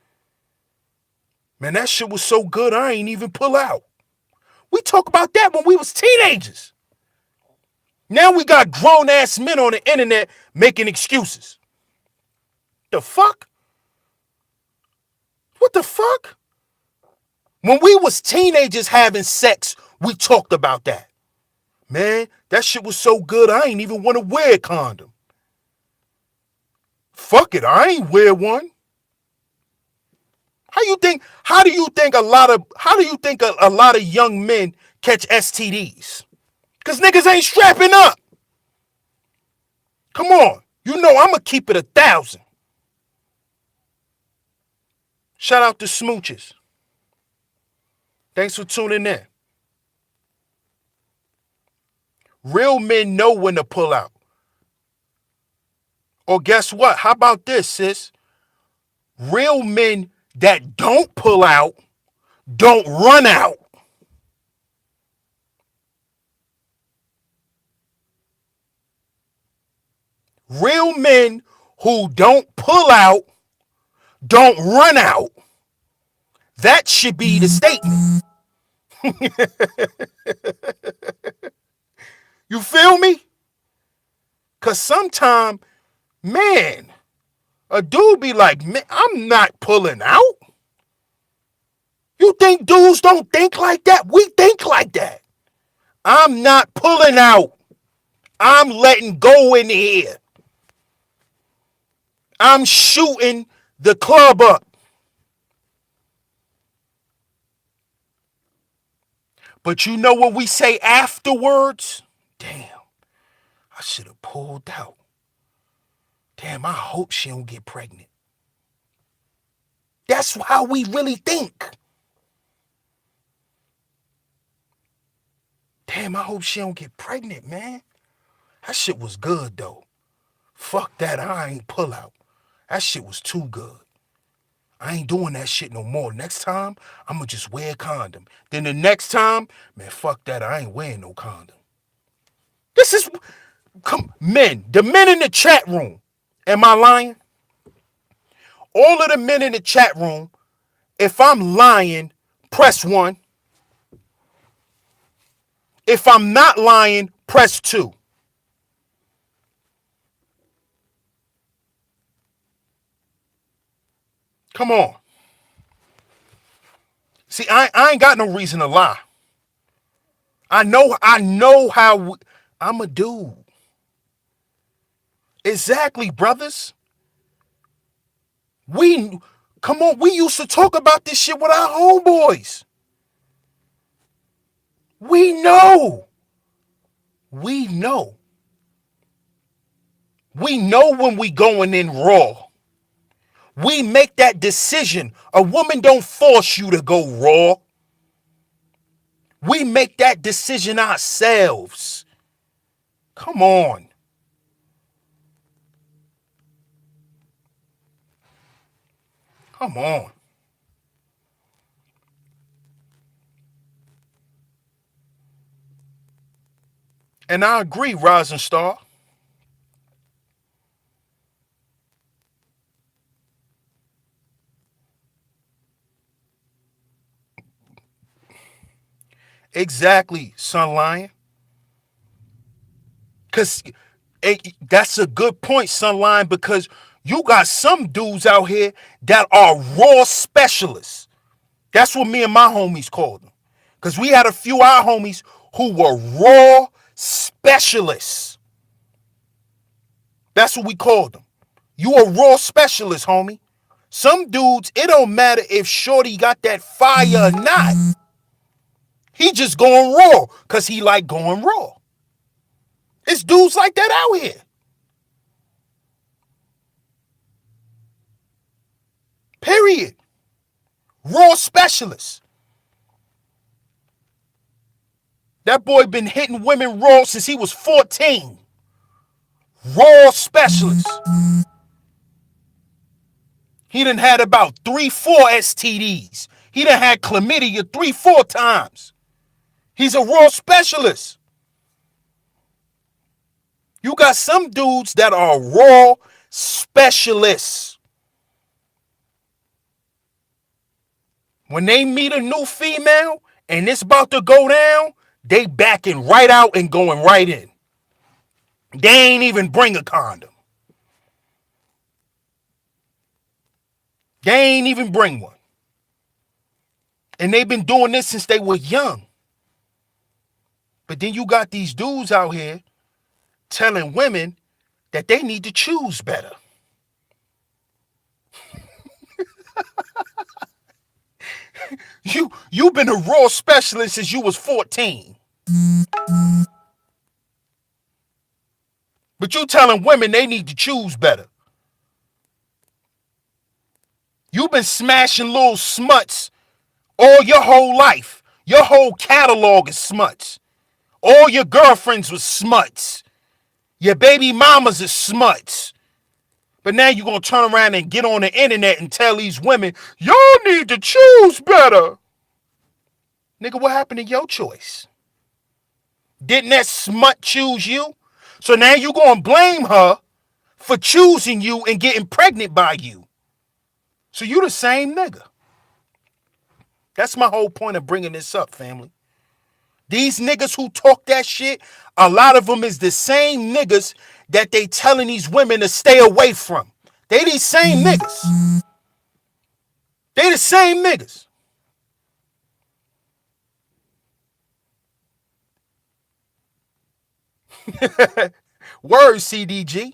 Man, that shit was so good, I ain't even pull out. We talk about that when we was teenagers. Now we got grown-ass men on the internet making excuses. The fuck? What the fuck? When we was teenagers having sex, we talked about that. Man, that shit was so good, I ain't even want to wear a condom. Fuck it, I ain't wear one. How do you think a lot of young men catch STDs? Because niggas ain't strapping up. Come on. You know I'm going to keep it 1,000. Shout out to Smooches. Thanks for tuning in. Real men know when to pull out. Or guess what? How about this, sis? Real men that don't pull out don't run out. Real men who don't pull out don't run out. That should be the statement. You feel me? Because sometimes, man, a dude be like, man, I'm not pulling out. You think dudes don't think like that? We think like that. I'm not pulling out. I'm letting go in here. I'm shooting the club up. But you know what we say afterwards? Damn, I should have pulled out. Damn, I hope she don't get pregnant. That's how we really think. Damn, I hope she don't get pregnant, man. That shit was good, though. Fuck that, I ain't pull out. That shit was too good. I ain't doing that shit no more. Next time, I'ma just wear a condom. Then the next time, man, fuck that, I ain't wearing no condom. This is, men, the men in the chat room. Am I lying? All of the men in the chat room, if I'm lying, press 1. If I'm not lying, press 2. Come on. See, I ain't got no reason to lie. I know how I'm a dude. Exactly, brothers. Come on, we used to talk about this shit with our homeboys. We know. We know. We know when we going in raw. We make that decision. A woman don't force you to go raw. We make that decision ourselves. Come on. Come on. And I agree, Rising Star. Exactly, Sun Lion. Because that's a good point, Sun Lion, because you got some dudes out here that are raw specialists. That's what me and my homies called them. Because we had a few of our homies who were raw specialists. That's what we called them. You a raw specialist, homie. Some dudes, it don't matter if Shorty got that fire or not. He just going raw because he like going raw. It's dudes like that out here. Period. Raw specialists. That boy been hitting women raw since he was 14. Raw specialist. He done had about 3-4 STDs. He done had chlamydia 3-4 times. He's a raw specialist. You got some dudes that are raw specialists. When they meet a new female and it's about to go down, they backing right out and going right in. They ain't even bring a condom. They ain't even bring one. And they've been doing this since they were young. But then you got these dudes out here telling women that they need to choose better. You've been a raw specialist since you was 14. But you telling women they need to choose better. You've been smashing little smuts all your whole life. Your whole catalog is smuts. All your girlfriends was smuts. Your baby mamas is smuts. But now you're going to turn around and get on the internet and tell these women, y'all need to choose better. Nigga, what happened to your choice? Didn't that smut choose you? So now you're going to blame her for choosing you and getting pregnant by you. So you the same nigga. That's my whole point of bringing this up, family. These niggas who talk that shit, a lot of them is the same niggas that they telling these women to stay away from. They these same niggas. They the same niggas. Word, CDG.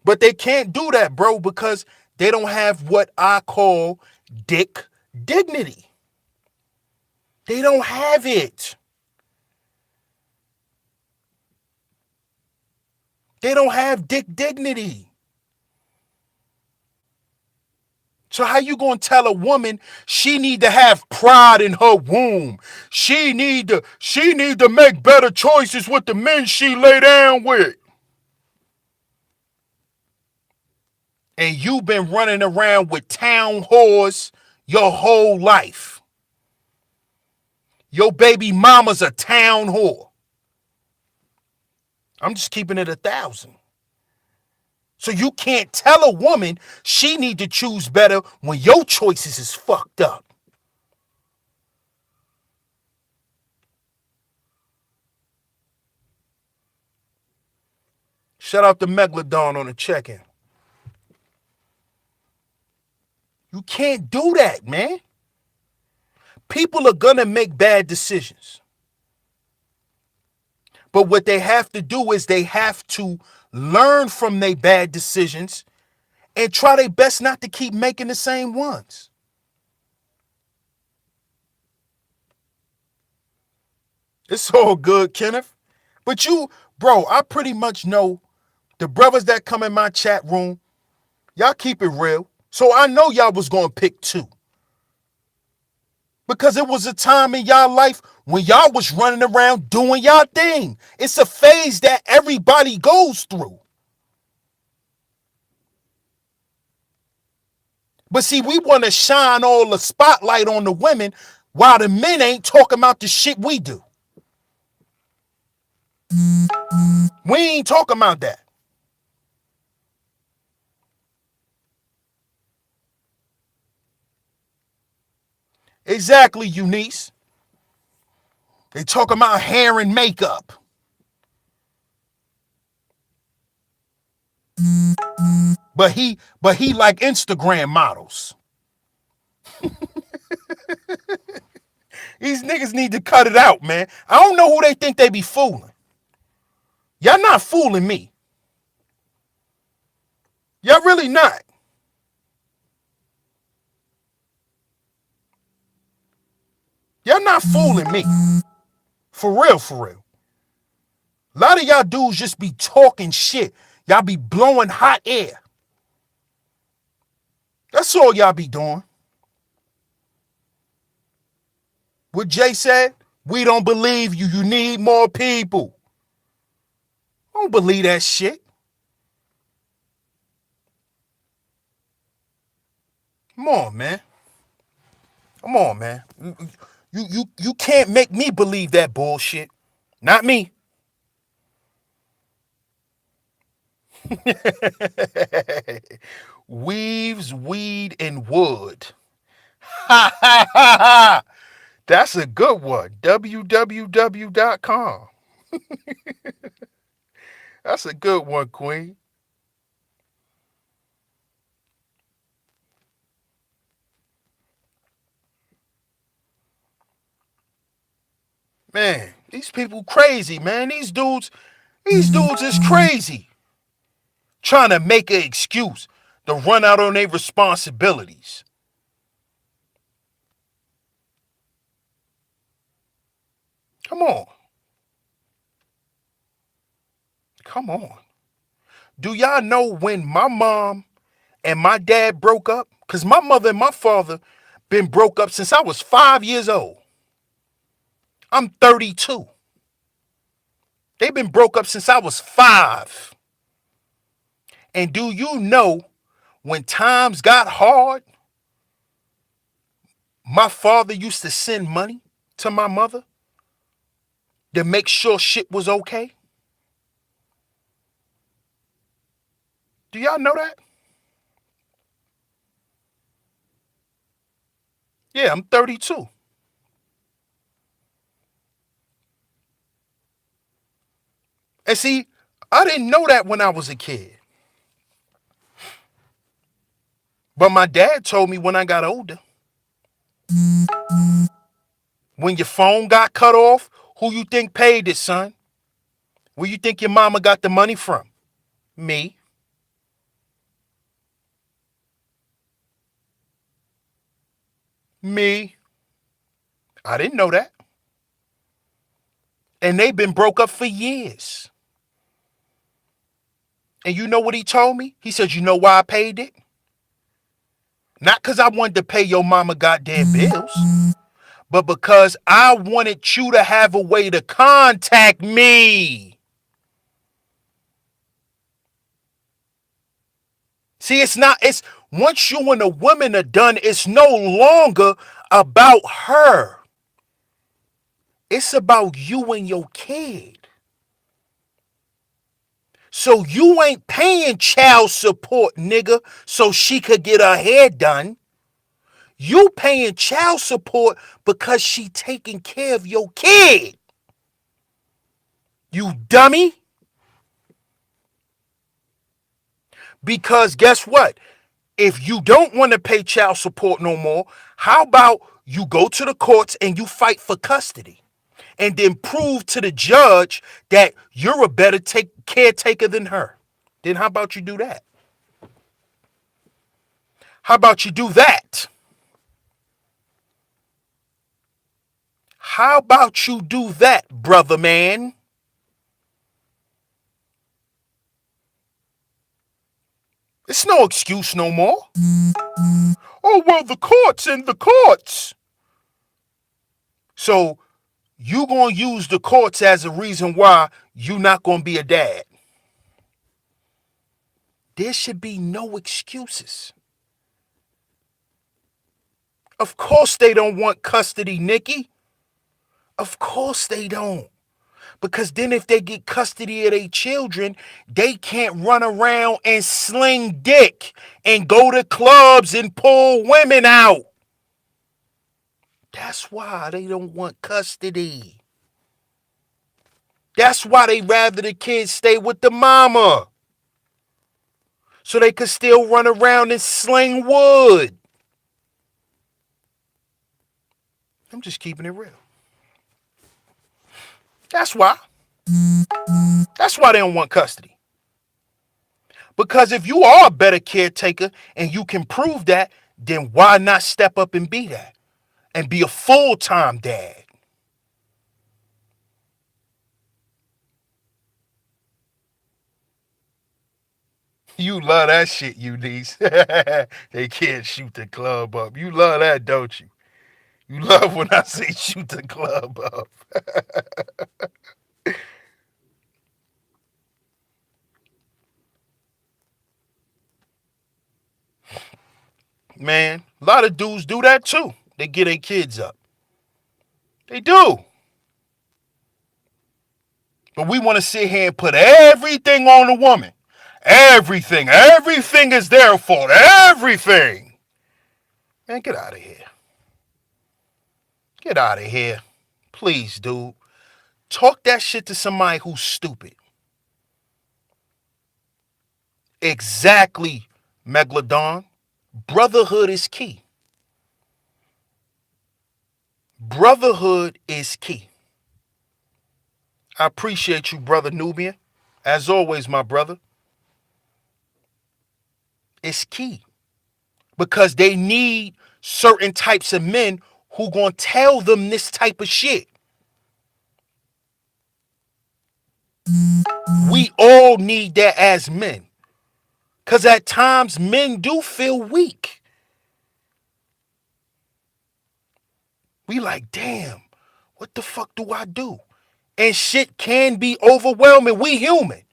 But they can't do that, bro, because they don't have what I call dick dignity. They don't have it. They don't have dick dignity. So how you gonna tell a woman she need to have pride in her womb? She need to make better choices with the men she lay down with. And you've been running around with town whores your whole life. Your baby mama's a town whore. I'm just keeping it 1,000. So you can't tell a woman she need to choose better when your choices is fucked up. Shout out to Megalodon on the check-in. You can't do that, man. People are gonna make bad decisions. But what they have to do is they have to learn from their bad decisions and try their best not to keep making the same ones. It's all good, Kenneth. But you, bro, I pretty much know the brothers that come in my chat room, y'all keep it real. So I know y'all was gonna pick two. Because it was a time in y'all life when y'all was running around doing y'all thing. It's a phase that everybody goes through. But see, we want to shine all the spotlight on the women while the men ain't talking about the shit we do. We ain't talking about that. Exactly, Eunice. They talking about hair and makeup. But he like Instagram models. These niggas need to cut it out, man. I don't know who they think they be fooling. Y'all not fooling me. Y'all really not. Y'all not fooling me. For real, for real. A lot of y'all dudes just be talking shit. Y'all be blowing hot air. That's all y'all be doing. What Jay said, we don't believe you. You need more people. I don't believe that shit. Come on, man. Come on, man. You can't make me believe that bullshit. Not me. Weaves, weed, and wood. Ha ha ha ha. That's a good one. www.com. That's a good one, Queen. Man, these people crazy, man. These dudes is crazy. Trying to make an excuse to run out on their responsibilities. Come on. Come on. Do y'all know when my mom and my dad broke up? Because my mother and my father been broke up since I was 5 years old. I'm 32. They've been broke up since I was 5. And do you know when times got hard, my father used to send money to my mother to make sure shit was okay? Do y'all know that? Yeah, I'm 32. And see, I didn't know that when I was a kid. But my dad told me when I got older. When your phone got cut off, who you think paid it, son? Where you think your mama got the money from? Me. Me. I didn't know that. And they've been broke up for years. And you know what he told me? He said, you know why I paid it? Not because I wanted to pay your mama goddamn bills, but because I wanted you to have a way to contact me. See, it's once you and a woman are done, it's no longer about her. It's about you and your kid. So you ain't paying child support, nigga, so she could get her hair done. You paying child support because she taking care of your kid. You dummy. Because guess what? If you don't want to pay child support no more, how about you go to the courts and you fight for custody and then prove to the judge that you're a better caretaker than her? Then how about you do that? How about you do that? How about you do that, brother man? It's no excuse no more. Oh, well, the courts and the courts. So you going to use the courts as a reason why you not going to be a dad. There should be no excuses. Of course they don't want custody, Nikki. Of course they don't. Because then if they get custody of their children, they can't run around and sling dick and go to clubs and pull women out. That's why they don't want custody. That's why they rather the kids stay with the mama. So they could still run around and sling wood. I'm just keeping it real. That's why. That's why they don't want custody. Because if you are a better caretaker and you can prove that, then why not step up and be that? And be a full-time dad? You love that shit, you niece. They can't shoot the club up. You love that, don't you? You love when I say shoot the club up. Man, a lot of dudes do that too. They get their kids up. They do. But we want to sit here and put everything on the woman. Everything. Everything is their fault. Everything. Man, get out of here. Get out of here. Please, dude. Talk that shit to somebody who's stupid. Exactly, Megalodon. Brotherhood is key. Brotherhood is key. I appreciate you, brother Nubian. As always, my brother. It's key. Because they need certain types of men who gonna tell them this type of shit. We all need that as men. Because at times men do feel weak. We like, damn, what the fuck do I do? And shit can be overwhelming. We human.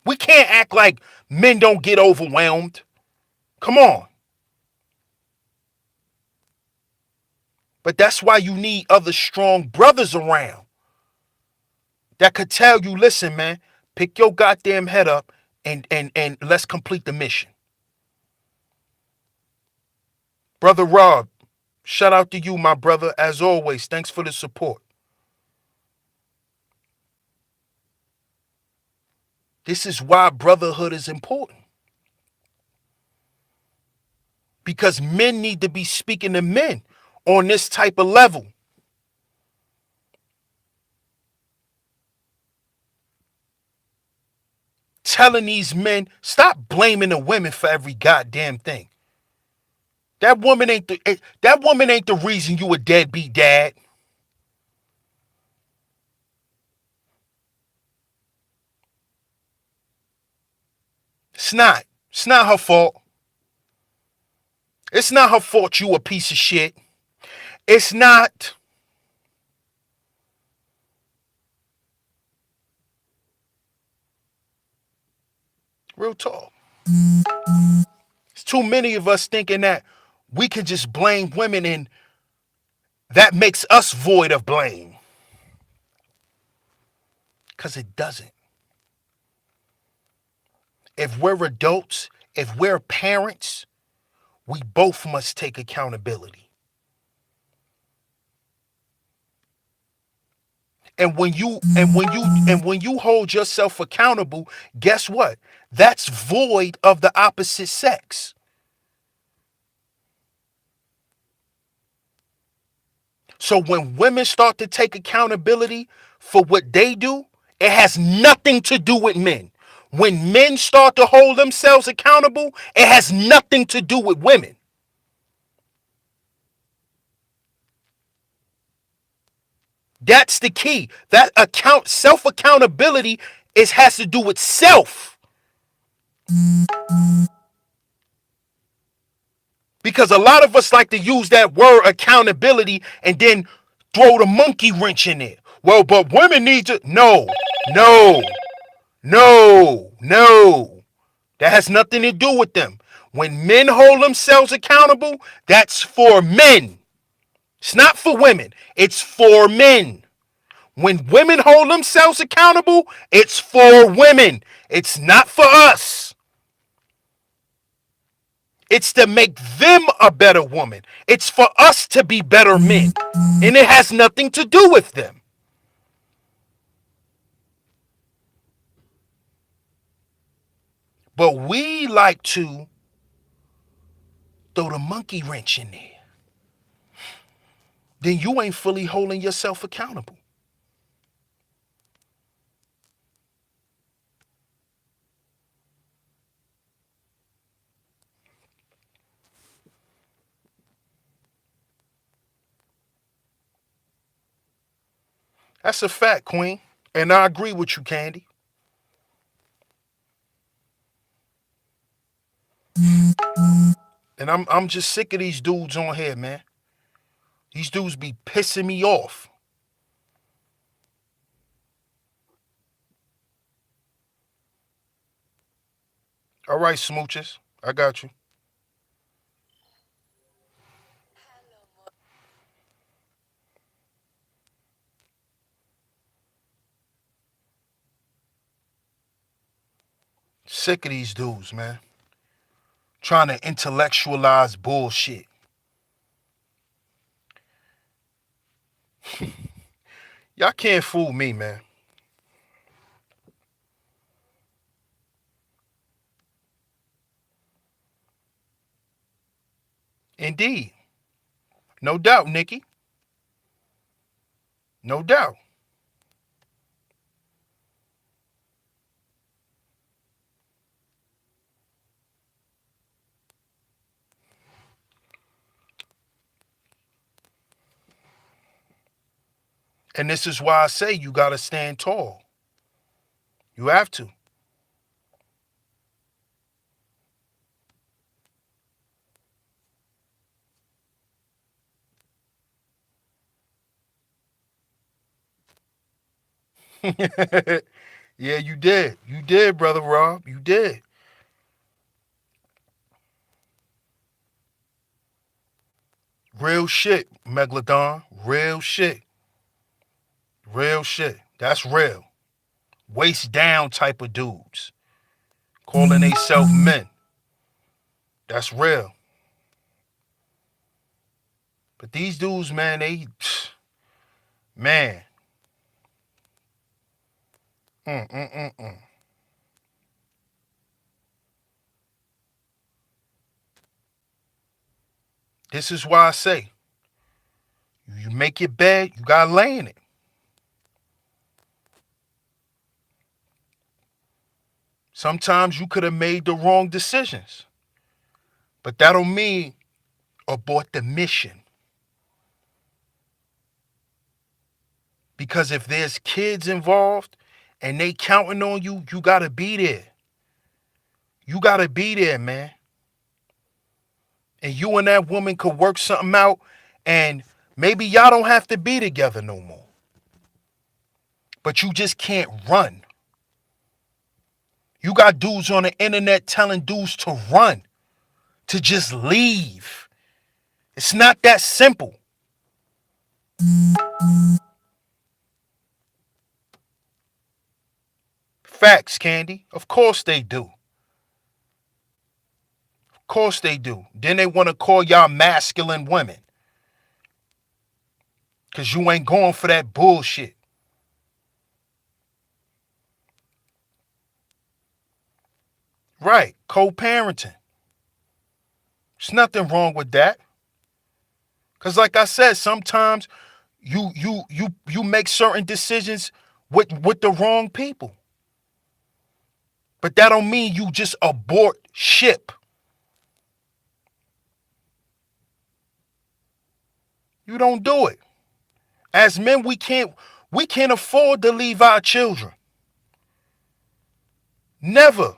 We can't act like men don't get overwhelmed. Come on. But that's why you need other strong brothers around that could tell you, listen, man, pick your goddamn head up and let's complete the mission. Brother Rob, shout out to you, my brother. As always, thanks for the support. This is why brotherhood is important. Because men need to be speaking to men on this type of level. Telling these men, stop blaming the women for every goddamn thing. That woman ain't the reason you a deadbeat dad. It's not. It's not her fault. It's not her fault you a piece of shit. It's not. Real talk. It's too many of us thinking that we can just blame women and that makes us void of blame. Because it doesn't. If we're adults, if we're parents, we both must take accountability. And when you hold yourself accountable, guess what? That's void of the opposite sex. So when women start to take accountability for what they do, it has nothing to do with men. When men start to hold themselves accountable, it has nothing to do with women. That's the key. That self-accountability has to do with self. Because a lot of us like to use that word accountability and then throw the monkey wrench in it. Well, but women need to. No, no, no, no. That has nothing to do with them. When men hold themselves accountable, that's for men. It's not for women. It's for men. When women hold themselves accountable, it's for women. It's not for us. It's to make them a better woman. It's for us to be better men. And it has nothing to do with them. But we like to throw the monkey wrench in there. Then you ain't fully holding yourself accountable. That's a fact, Queen. And I agree with you, Candy. And I'm just sick of these dudes on here, man. These dudes be pissing me off. All right, smooches. I got you. Sick of these dudes, man. Trying to intellectualize bullshit. Y'all can't fool me, man. Indeed. No doubt, Nikki. No doubt. And this is why I say you got to stand tall. You have to. Yeah, you did. You did, brother Rob. You did. Real shit, Megalodon. Real shit. Real shit. That's real. Waist down type of dudes. Calling they self men. That's real. But these dudes, man, man. Mm, mm, mm, mm. This is why I say, you make your bed, you gotta lay in it. Sometimes you could have made the wrong decisions. But that don't mean abort the mission. Because if there's kids involved and they counting on you, you gotta be there. You gotta be there, man. And you and that woman could work something out, and maybe y'all don't have to be together no more. But you just can't run. You got dudes on the internet telling dudes to run, to just leave. It's not that simple. Facts, Candy. Of course they do. Of course they do. Then they want to call y'all masculine women. Because you ain't going for that bullshit. Right. Co-parenting. There's nothing wrong with that. Because like I said, sometimes you make certain decisions with the wrong people. But that don't mean you just abort ship. You don't do it. As men, we can't afford to leave our children. Never.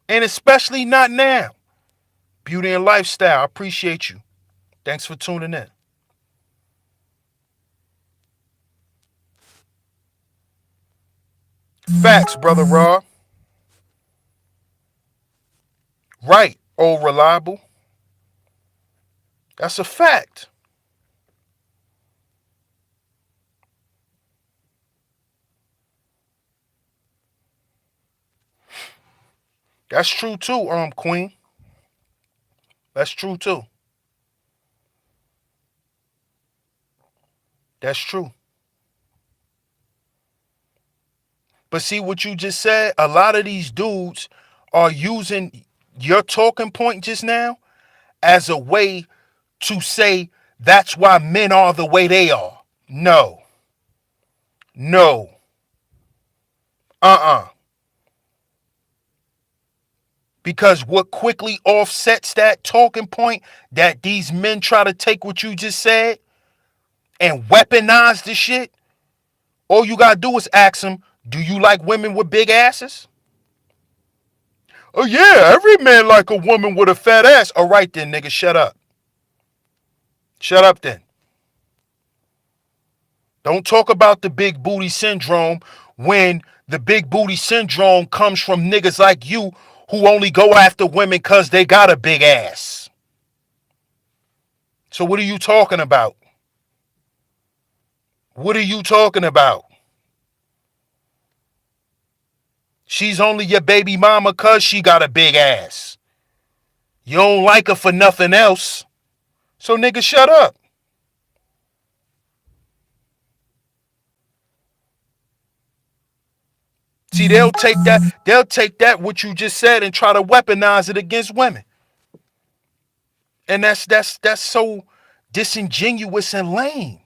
And especially not now. Beauty and lifestyle. I appreciate you. Thanks for tuning in. Facts, brother Rob. Right, old reliable. That's a fact. That's true too, Queen. That's true too. That's true. But see what you just said? A lot of these dudes are using your talking point just now as a way to say that's why men are the way they are. No. No. Uh-uh. Because what quickly offsets that talking point that these men try to take what you just said and weaponize the shit, all you gotta do is ask them, do you like women with big asses? Oh yeah, every man like a woman with a fat ass. All right then, nigga, shut up. Shut up then. Don't talk about the big booty syndrome when the big booty syndrome comes from niggas like you who only go after women because they got a big ass. So what are you talking about? What are you talking about? She's only your baby mama because she got a big ass. You don't like her for nothing else. So nigga, shut up. See, they'll take that what you just said and try to weaponize it against women. And that's so disingenuous and lame.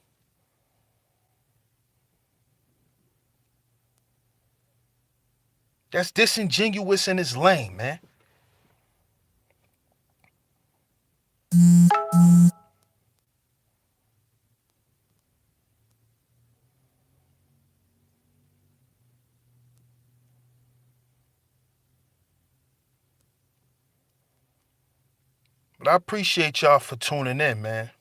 That's disingenuous and it's lame, man. But I appreciate y'all for tuning in, man.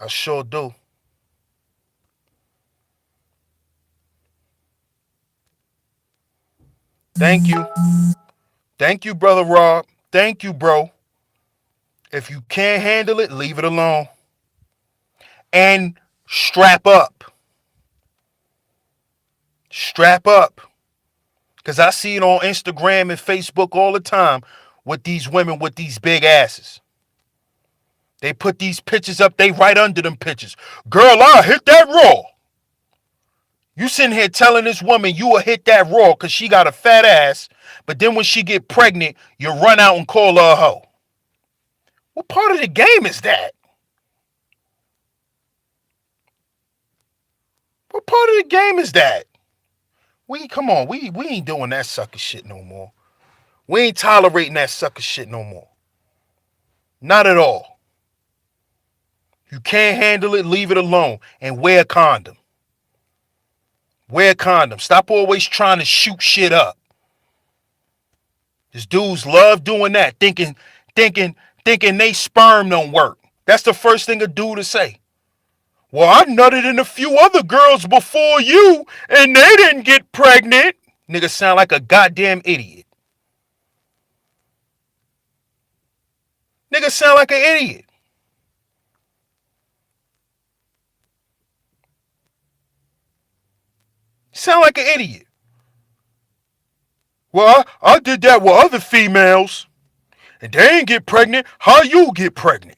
I sure do. Thank you. Thank you, Brother Rob. Thank you, bro. If you can't handle it, leave it alone. And strap up. Strap up. Because I see it on Instagram and Facebook all the time with these women with these big asses. They put these pictures up, they right under them pictures. Girl, I'll hit that raw. You sitting here telling this woman you will hit that raw because she got a fat ass, but then when she get pregnant, you run out and call her a hoe. What part of the game is that? What part of the game is that? Come on, we ain't doing that sucker shit no more. We ain't tolerating that sucker shit no more. Not at all. You can't handle it, leave it alone. And wear a condom. Wear a condom. Stop always trying to shoot shit up. These dudes love doing that, thinking they sperm don't work. That's the first thing a dude to say. Well, I nutted in a few other girls before you, and they didn't get pregnant. Nigga sound like a goddamn idiot. Nigga sound like an idiot. Sound like an idiot. Well, I did that with other females, and they ain't get pregnant. How you get pregnant?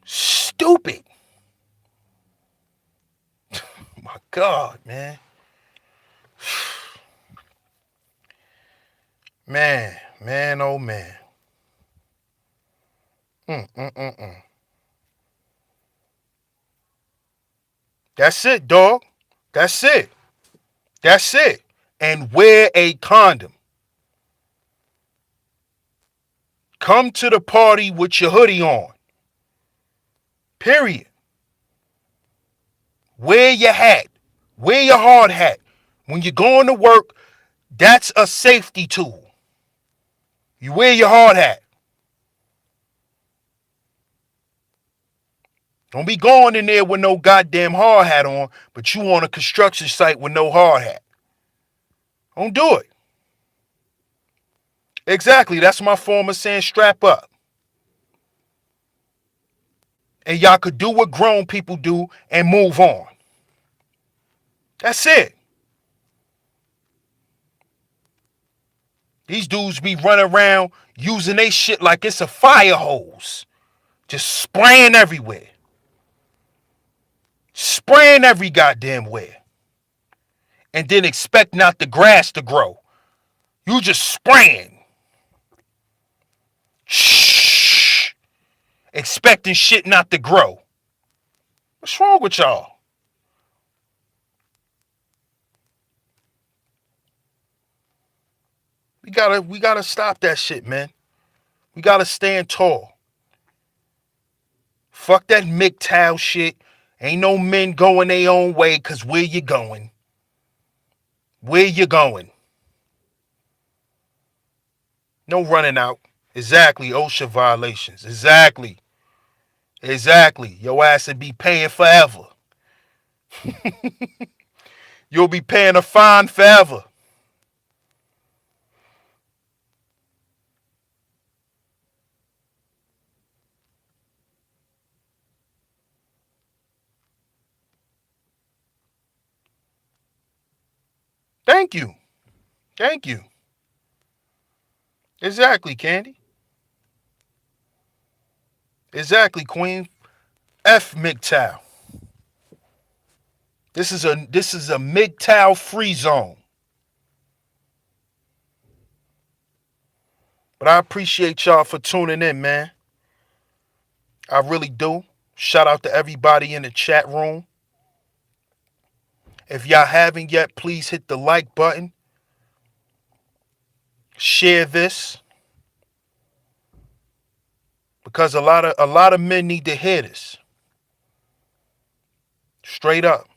Stupid. My God, man. Man, oh man. Mm. That's it, dog. That's it. That's it. And wear a condom. Come to the party with your hoodie on. Period. Wear your hat. Wear your hard hat. When you're going to work, that's a safety tool. You wear your hard hat. Don't be going in there with no goddamn hard hat on, but you on a construction site with no hard hat. Don't do it. Exactly. That's my form of saying strap up. And y'all could do what grown people do and move on. That's it. These dudes be running around using they shit like it's a fire hose. Just spraying everywhere. Spraying every goddamn where. And then expect not the grass to grow. You just spraying. Shh. Expecting shit not to grow. What's wrong with y'all? We gotta stop that shit, man. We gotta stand tall. Fuck that MGTOW shit. Ain't no men going their own way, cause where you going? Where you going? No running out. Exactly, OSHA violations. Exactly. Your ass would be paying forever. You'll be paying a fine forever. Thank you. Thank you. Exactly, Candy. Exactly, Queen. F MGTOW. This is a MGTOW free zone. But I appreciate y'all for tuning in, man. I really do. Shout out to everybody in the chat room. If y'all haven't yet, please hit the like button. Share this. Because a lot of men need to hear this. Straight up.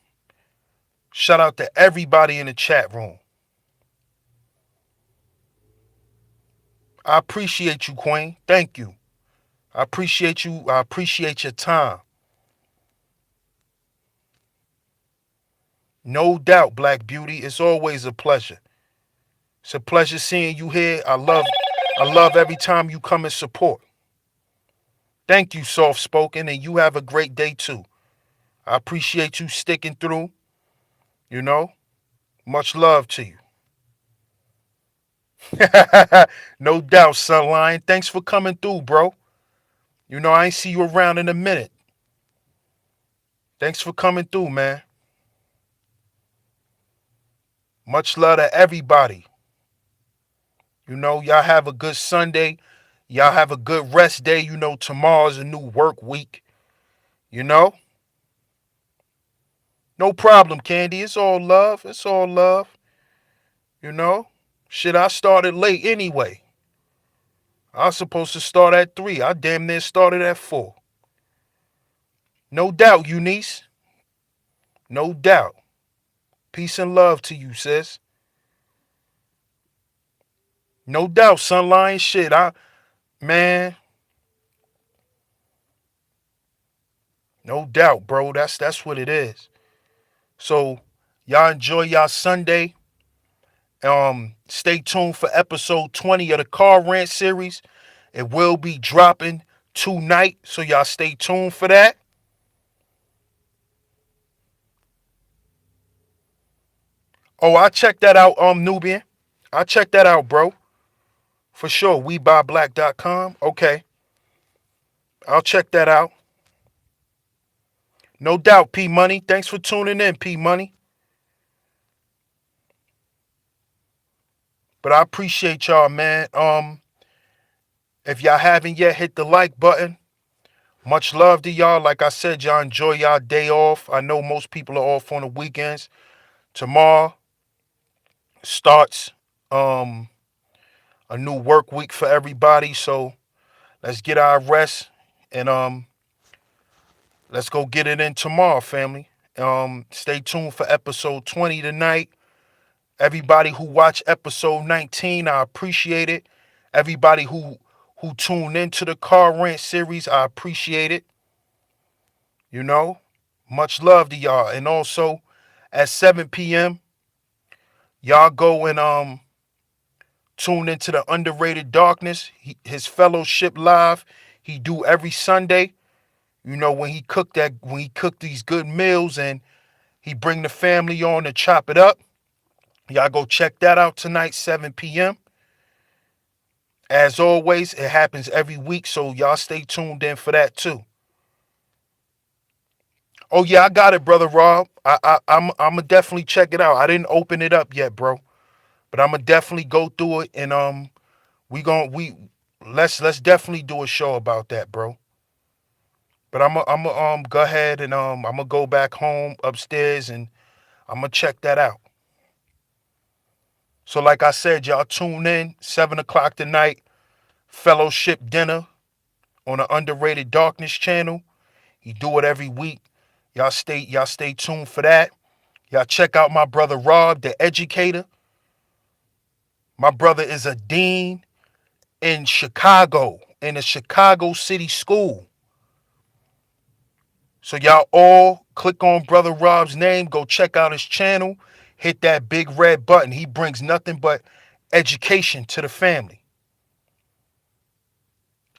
Shout out to everybody in the chat room. I appreciate you, Queen. Thank you. I appreciate you. I appreciate your time. No doubt, Black Beauty. It's always a pleasure. It's a pleasure seeing you here. I love every time you come and support. Thank you, soft spoken, and you have a great day too. I appreciate you sticking through, you know. Much love to you. No doubt, son lion. Thanks for coming through, bro. You know, I ain't see you around in a minute. Thanks for coming through, man. Much love to everybody. You know, y'all have a good Sunday. Y'all have a good rest day. You know, tomorrow's a new work week. You know? No problem, Candy. It's all love. It's all love. You know? Shit, I started late anyway. I was supposed to start at 3. I damn near started at 4. No doubt, Eunice. No doubt. Peace and love to you, sis. No doubt, Sunline. Shit, man, no doubt, bro. That's what it is. So y'all enjoy y'all Sunday. Stay tuned for episode 20 of the Car Rant series. It will be dropping tonight, so y'all stay tuned for that. Oh, I checked that out, Nubian. I checked that out, bro. For sure. WeBuyBlack.com. Okay. I'll check that out. No doubt, P Money. Thanks for tuning in, P Money. But I appreciate y'all, man. If y'all haven't yet, hit the like button. Much love to y'all. Like I said, y'all enjoy y'all day off. I know most people are off on the weekends. Tomorrow starts a new work week for everybody. So let's get our rest and let's go get it in tomorrow, family. Stay tuned for episode 20 tonight. Everybody who watched episode 19, I appreciate it. Everybody who tuned into the Car Rant series, I appreciate it. You know, much love to y'all. And also at 7 p.m., y'all go and tune into the Underrated Darkness. His fellowship live. He do every Sunday. You know, when he cook these good meals and he bring the family on to chop it up. Y'all go check that out tonight, 7 p.m. As always, it happens every week, so y'all stay tuned in for that too. Oh yeah, I got it, brother Rob. I'ma definitely check it out. I didn't open it up yet, bro, but I'ma definitely go through it and we let's definitely do a show about that, bro. But I'm go ahead and I'm gonna go back home upstairs and I'm gonna check that out. So like I said, y'all tune in 7 o'clock tonight. Fellowship dinner on the Underrated Darkness channel. He do it every week. Y'all stay tuned for that. Y'all check out my brother Rob, the educator. My brother is a dean in Chicago, in a Chicago City school. So y'all all click on Brother Rob's name, go check out his channel, hit that big red button. He brings nothing but education to the family.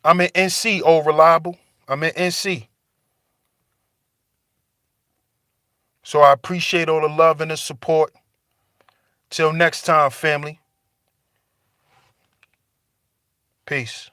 I'm in NC, old reliable. I'm in NC. So I appreciate all the love and the support. Till next time, family. Peace.